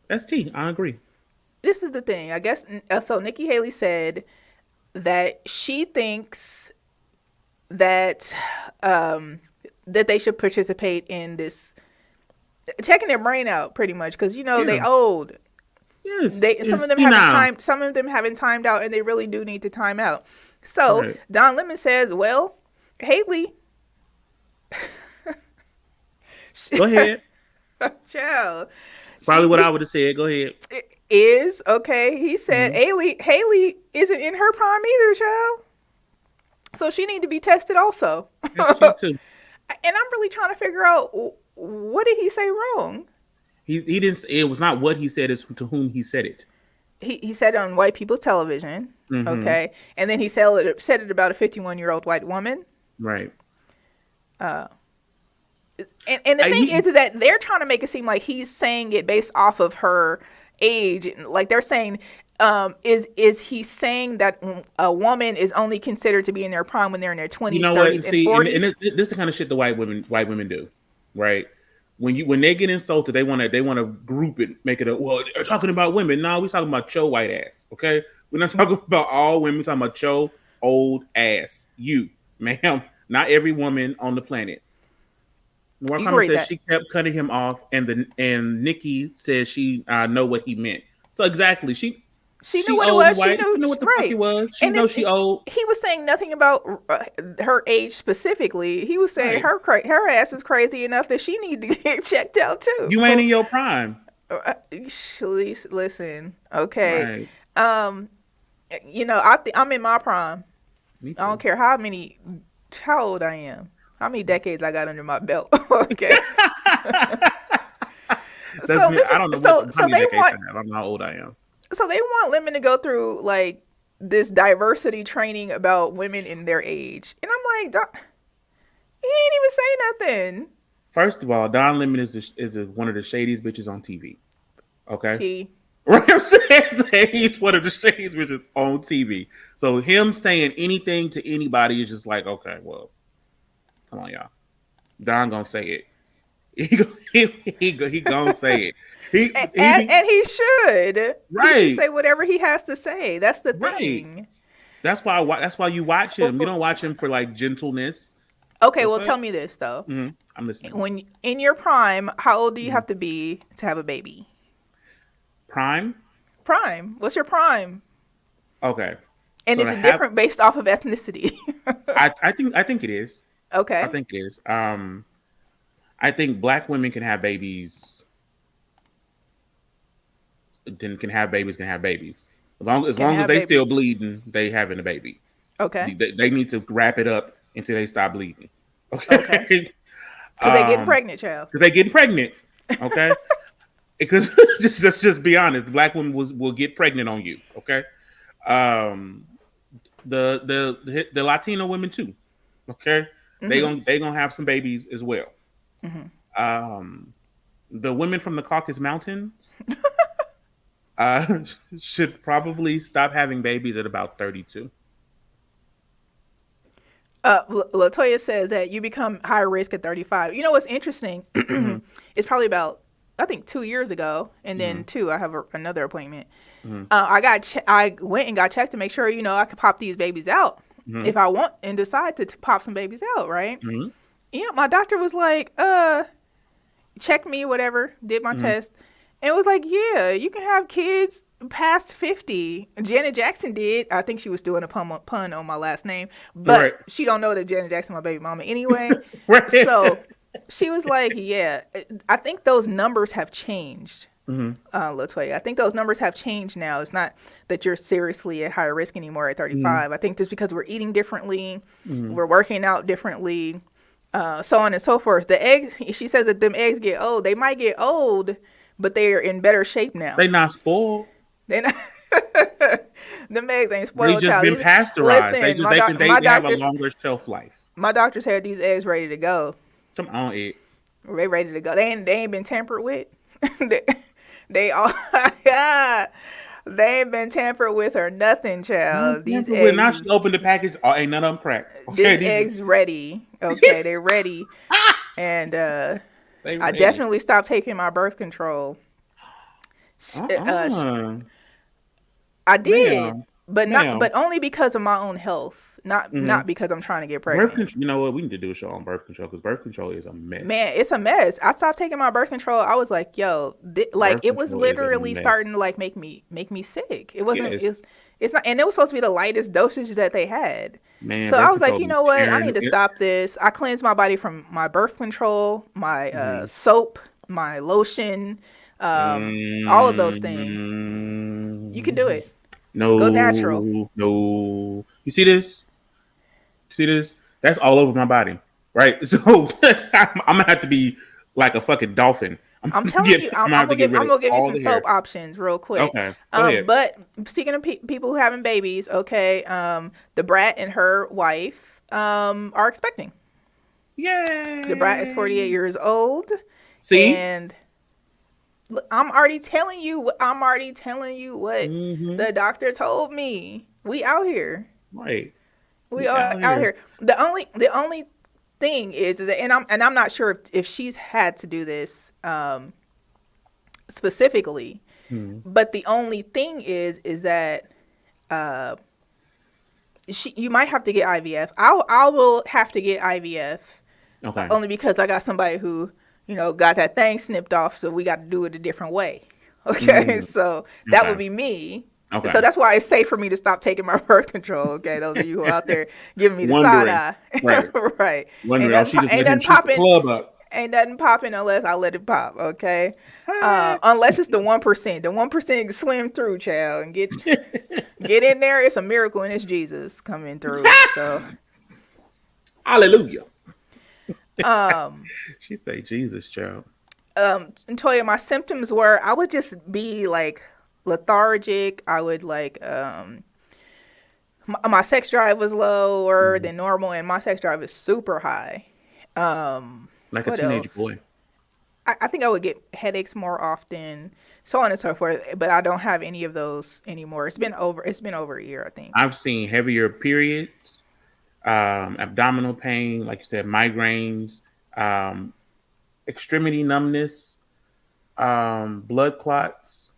that's T. I agree. This is the thing. I guess so. Nikki Haley said that she thinks that that they should participate in this checking their brain out, pretty much, because they old. Yes, some of them haven't timed out, and they really do need to time out. So right. Don Lemon says, "Well, Haley, go ahead." Child. It's probably what I would have said. Go ahead. is okay. He said Haley isn't in her prime either, child. So she need to be tested also. That's cute too. And I'm really trying to figure out, what did he say wrong? He didn't. It was not what he said; it's to whom he said it. He said it on white people's television, okay, and then he said it about a 51-year-old white woman, right? And the thing is that they're trying to make it seem like he's saying it based off of her age, like they're saying, is he saying that a woman is only considered to be in their prime when they're in their 20s, 30s, and 40s? And this is the kind of shit the white women do, right? When they get insulted, they want to group it, make it well, they're talking about women. No, we're talking about your white ass, okay? We're not talking about all women. We're talking about your old ass, you, ma'am. Not every woman on the planet. Norcom says she kept cutting him off, and Nikki says she know what he meant. So exactly, she knew what it was. She knew what the fuck it was. She knows she old. He was saying nothing about her age specifically. He was saying her ass is crazy enough that she need to get checked out too. You ain't in your prime. Listen, okay. Right. I'm in my prime. I don't care how old I am. How many decades I got under my belt? Okay. I don't know. I don't know how old I am. So they want women to go through like this diversity training about women in their age, and I'm like, he ain't even say nothing. First of all, Don Lemon is one of the shadiest bitches on TV. Okay. Right, I'm saying he's one of the shadiest bitches on TV. So him saying anything to anybody is just like, okay, well, come on, y'all. Don gonna say it. He gonna say it. And he should. Right. He should say whatever he has to say. That's the thing. That's why you watch him. You don't watch him for like gentleness. Okay, well, tell me this though. I'm listening. When in your prime, how old do you have to be to have a baby? Prime. What's your prime? Okay. And is it different based off of ethnicity? I think it is. Okay. I think it is. I think black women can have babies. Can have babies. As long as they still bleeding, they having a baby. Okay. They need to wrap it up until they stop bleeding. Okay. Because they getting pregnant, child. Because they getting pregnant. Okay. Because let's just be honest, the black women will get pregnant on you. Okay. The Latino women too. Okay. They gonna have some babies as well. The women from the Caucasus Mountains should probably stop having babies at about 32. Latoya says that you become high risk at 35. You know what's interesting? It's probably about, I think, 2 years ago, and then I have another appointment. I went and got checked to make sure I could pop these babies out if I want and decide to pop some babies out, right? Yeah, my doctor was like, check me, whatever, did my test, and it was like, yeah, you can have kids past 50. Janet Jackson did. I think she was doing a pun on my last name, but she don't know that Janet Jackson my baby mama anyway. So she was like, yeah, I think those numbers have changed. Latoya, I think those numbers have changed now. It's not that you're seriously at higher risk anymore at 35. I think just because we're eating differently, we're working out differently, so on and so forth. The eggs, she says that them eggs get old. They might get old, but they're in better shape now. They not spoiled. They not. Them eggs ain't spoiled. They just been pasteurized. Listen, they have a longer shelf life. My doctors had these eggs ready to go. Come on, Ed. They ready to go. They ain't been tampered with. They ain't been tampered with or nothing, child. These eggs. Now she opened the package. Ain't none of them cracked. Okay, these eggs ready. Okay, they're ready. And I definitely stopped taking my birth control. I did, but only because of my own health. Not because I'm trying to get pregnant. Birth control, you know what? We need to do a show on birth control because birth control is a mess. Man, it's a mess. I stopped taking my birth control. I was like, yo, it was literally starting to like make me sick. It wasn't. It's not, and it was supposed to be the lightest dosage that they had. Man, so I was like, you know what? I need to stop this. I cleansed my body from my birth control, my soap, my lotion. All of those things. You can do it. No, go natural. No. You see this? See this? That's all over my body, right? So I'm gonna have to be like a fucking dolphin. I'm telling you, I'm gonna give you some soap options real quick. Okay, go ahead. But speaking of people who having babies, okay, the brat and her wife are expecting. Yay! The brat is 48 years old. See, and look, I'm already telling you what the doctor told me. We out here, right? We are out here. The only thing is that, and I'm not sure if she's had to do this specifically, but the only thing is that you might have to get IVF. I will have to get IVF, okay, only because I got somebody who got that thing snipped off, so we got to do it a different way. Okay, so that would be me. Okay. So that's why it's safe for me to stop taking my birth control. Okay, those of you who are out there giving me the side eye, right? Wondering, ain't nothing popping. Club up. Ain't nothing popping unless I let it pop. Okay, unless it's the 1%. The 1% swim through, child, and get in there. It's a miracle, and it's Jesus coming through. So, hallelujah. She say Jesus, child. Toya, my symptoms were I would just be like lethargic. I would like my sex drive was lower than normal, and my sex drive is super high. Like a teenage boy. I think I would get headaches more often, so on and so forth. But I don't have any of those anymore. It's been over a year, I think. I've seen heavier periods, abdominal pain, like you said, migraines, extremity numbness, blood clots.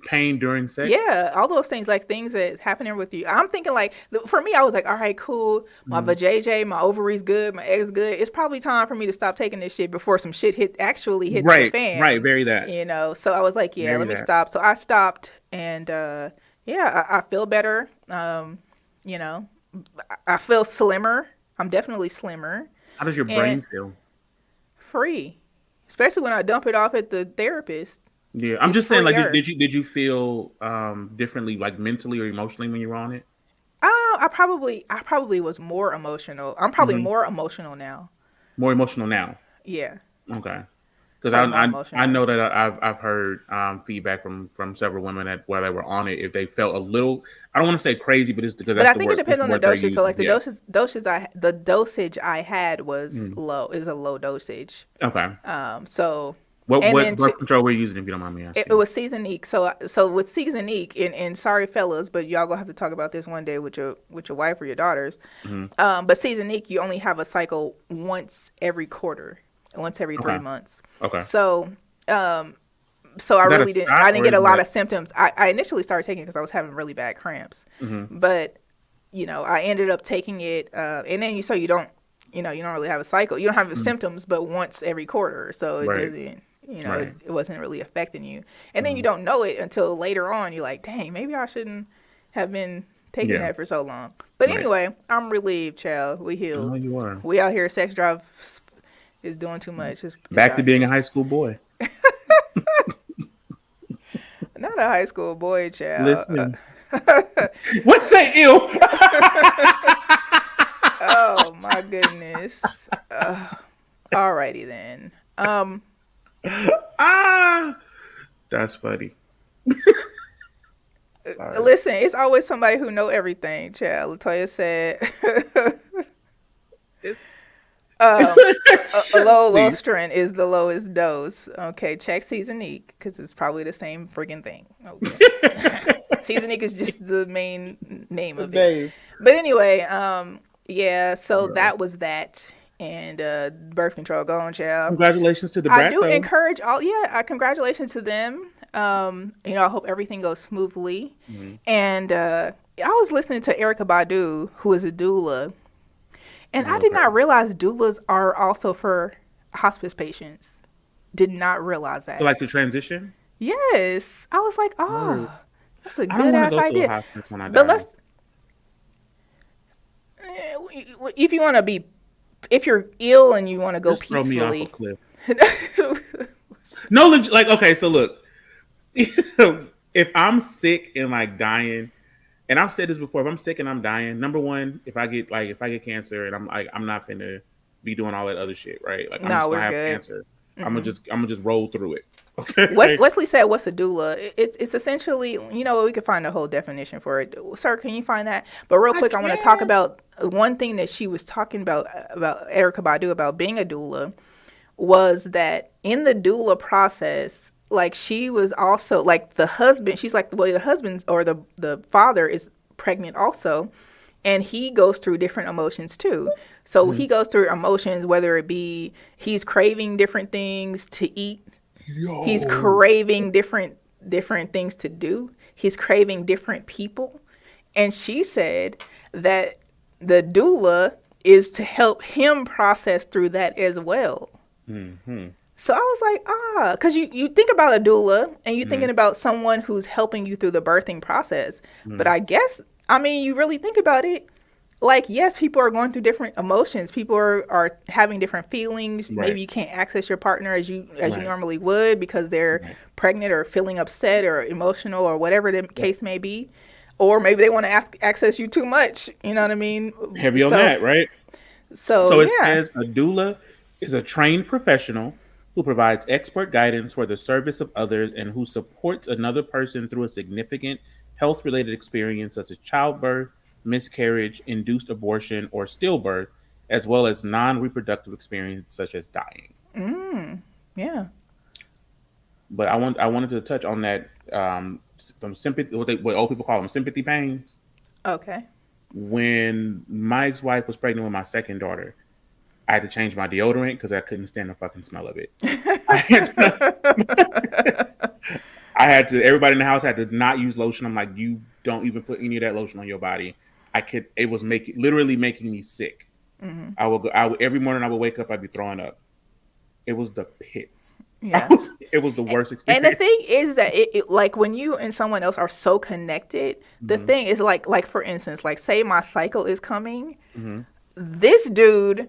Pain during sex. Yeah, all those things, like things that's happening with you. I'm thinking like, for me, I was like, all right, cool. My vajayjay, my ovaries good, my eggs good. It's probably time for me to stop taking this shit before some shit actually hits the fan. Right, very that. So I was like, yeah, let me stop. So I stopped, and I feel better. I feel slimmer. I'm definitely slimmer. How does your brain feel? Free, especially when I dump it off at the therapist. Yeah, I'm just saying, like, did you feel differently, like mentally or emotionally when you were on it? I probably was more emotional. I'm probably more emotional now. More emotional now. Yeah. Okay. Because I know that I've heard feedback from several women that while they were on it, if they felt a little, I don't want to say crazy, but it's because that's I think it depends on the dosage. So like the dosage I had was low. Is a low dosage. Okay. So. What birth control were you using, if you don't mind me asking? It was Seasonique. So with Seasonique, and sorry fellas, but y'all gonna have to talk about this one day with your wife or your daughters. But Seasonique, you only have a cycle once every quarter, once every 3 months. Okay. So I really didn't. I didn't get a lot of symptoms. I initially started taking it because I was having really bad cramps. But I ended up taking it, and then you don't really have a cycle. You don't have the symptoms, but once every quarter, so it doesn't. It wasn't really affecting you. And then you don't know it until later on. You're like, dang, maybe I shouldn't have been taking that for so long. But anyway, I'm relieved, child. We healed. I know you are. We out here. Sex drive is doing too much. It's back to being a high school boy. Not a high school boy, child. Listen. What's that ill? Oh, my goodness. Alrighty then. That's funny. Listen, it's always somebody who know everything, child. Latoya said a low strength is the lowest dose. Okay, check Seasonique because it's probably the same freaking thing. Okay. Seasonique is just the main name of it. But anyway, that was that. And birth control going, child. Congratulations to the brat. I do encourage all. Yeah, congratulations to them. I hope everything goes smoothly. And I was listening to Erykah Badu, who is a doula, and I did not realize doulas are also for hospice patients. Did not realize that. So like the transition? Yes, I was like, that's a good ass idea. But let's. If you want to be. If you're ill and you want to go peacefully, No, like, okay, so look, if I'm sick and like dying, and I've said this before, if I'm sick and I'm dying, number one, if I get cancer and I'm not finna be doing all that other shit, right? Like I'm No, just gonna we're have good. cancer. Mm-mm. I'm gonna just roll through it. Okay. Wesley said, "What's a doula?" It's essentially, we could find a whole definition for it. Sir, can you find that? But real quick, I want to talk about one thing that she was talking about Erykah Badu about being a doula, was that in the doula process, like she was also like the husband. She's like, well, the husband or the father is pregnant also. And he goes through different emotions too. So he goes through emotions, whether it be he's craving different things to eat. He's craving different things to do. He's craving different people. And she said that the doula is to help him process through that as well. Mm-hmm. So I was like, because you think about a doula and you're thinking about someone who's helping you through the birthing process. But I guess, you really think about it, like, yes, people are going through different emotions. People are having different feelings. Right. Maybe you can't access your partner as you normally would because they're pregnant or feeling upset or emotional or whatever the case may be. Or maybe they want to access you too much. You know what I mean? Heavy on that, right? So it says a doula is a trained professional who provides expert guidance for the service of others and who supports another person through a significant health-related experience such as childbirth, miscarriage, induced abortion, or stillbirth, as well as non-reproductive experience such as dying. Yeah. But I wanted to touch on that sympathy, what old people call them, sympathy pains. Okay. When my ex-wife was pregnant with my second daughter, I had to change my deodorant because I couldn't stand the fucking smell of it. Everybody in the house had to not use lotion. I'm like, you don't even put any of that lotion on your body. It was literally making me sick. Mm-hmm. Every morning I would wake up, I'd be throwing up. It was the pits. Yeah. It was the worst experience. And the thing is that it like when you and someone else are so connected, the thing is like for instance, like say my cycle is coming, this dude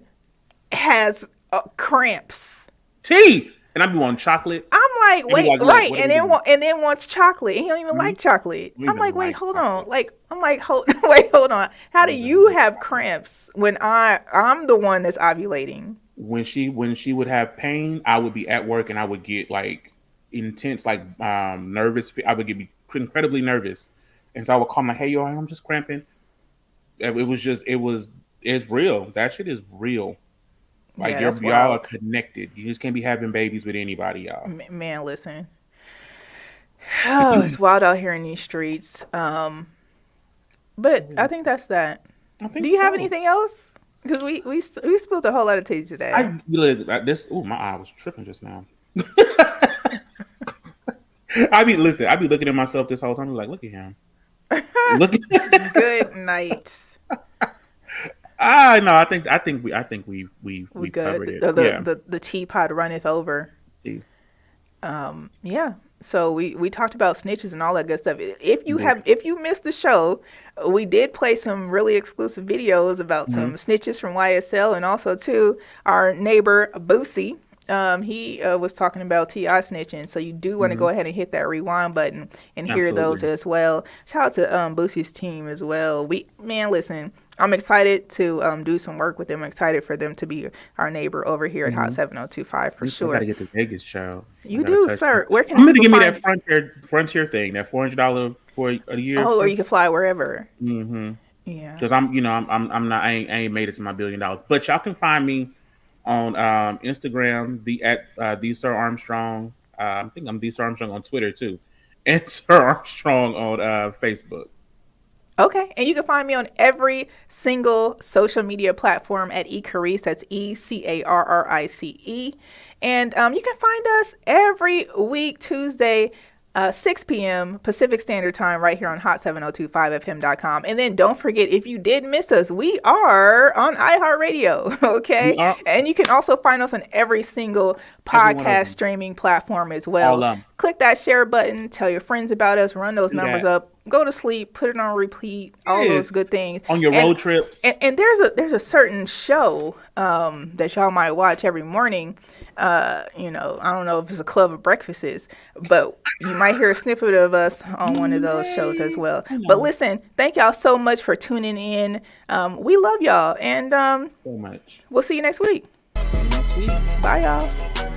has cramps. And I'd be wanting chocolate. I'm like, wait, right, and then wants chocolate. And he don't even like chocolate. I'm like, wait, hold on. Like, I'm like, hold on. How do you have cramps when I'm the one that's ovulating? When she would have pain, I would be at work and I would get like intense, like nervous. I would be incredibly nervous, and so I would call my, hey, yo, I'm just cramping. It's real. That shit is real. Like y'all are connected. You just can't be having babies with anybody, y'all. Man, listen. Oh, it's wild out here in these streets. But I think that's that. Do you have anything else? Because we spilled a whole lot of tea today. My eye was tripping just now. I be looking at myself this whole time. I'm like, look at him. Good night. No, I think we covered it. The teapot runneth over. See. Yeah. So we talked about snitches and all that good stuff. If you missed the show, we did play some really exclusive videos about some snitches from YSL, and also too our neighbor Boosie. He was talking about T.I. snitching, so you do want to go ahead and hit that rewind button and hear those as well. Shout out to Boosie's team as well. Listen, I'm excited to do some work with them. I'm excited for them to be our neighbor over here at Hot 7025 for sure. I gotta get to Vegas, child. You do, sir. Where can I'm gonna give me that frontier thing, that $400 for a year. Oh, or you can fly wherever. Mm-hmm. Yeah. Because I ain't made it to my $1 billion, but y'all can find me on Instagram, the Sir Armstrong. I think I'm the Sir Armstrong on Twitter too, and Sir Armstrong on Facebook. Okay, and you can find me on every single social media platform at eCarrice. That's ECARRICE, and you can find us every week Tuesday. 6 p.m. Pacific Standard Time right here on hot7025fm.com. And then don't forget, if you did miss us, we are on iHeartRadio, okay? And you can also find us on every single podcast streaming platform as well. Click that share button, tell your friends about us, run those numbers up. go to sleep, put it on repeat, all those good things. On your road trips. And there's a certain show that y'all might watch every morning. You know, I don't know if it's a club of breakfasts, but you might hear a snippet of us on one of those shows as well. But listen, thank y'all so much for tuning in. We love y'all, and so much. We'll see you next week. See you next week. Bye, y'all.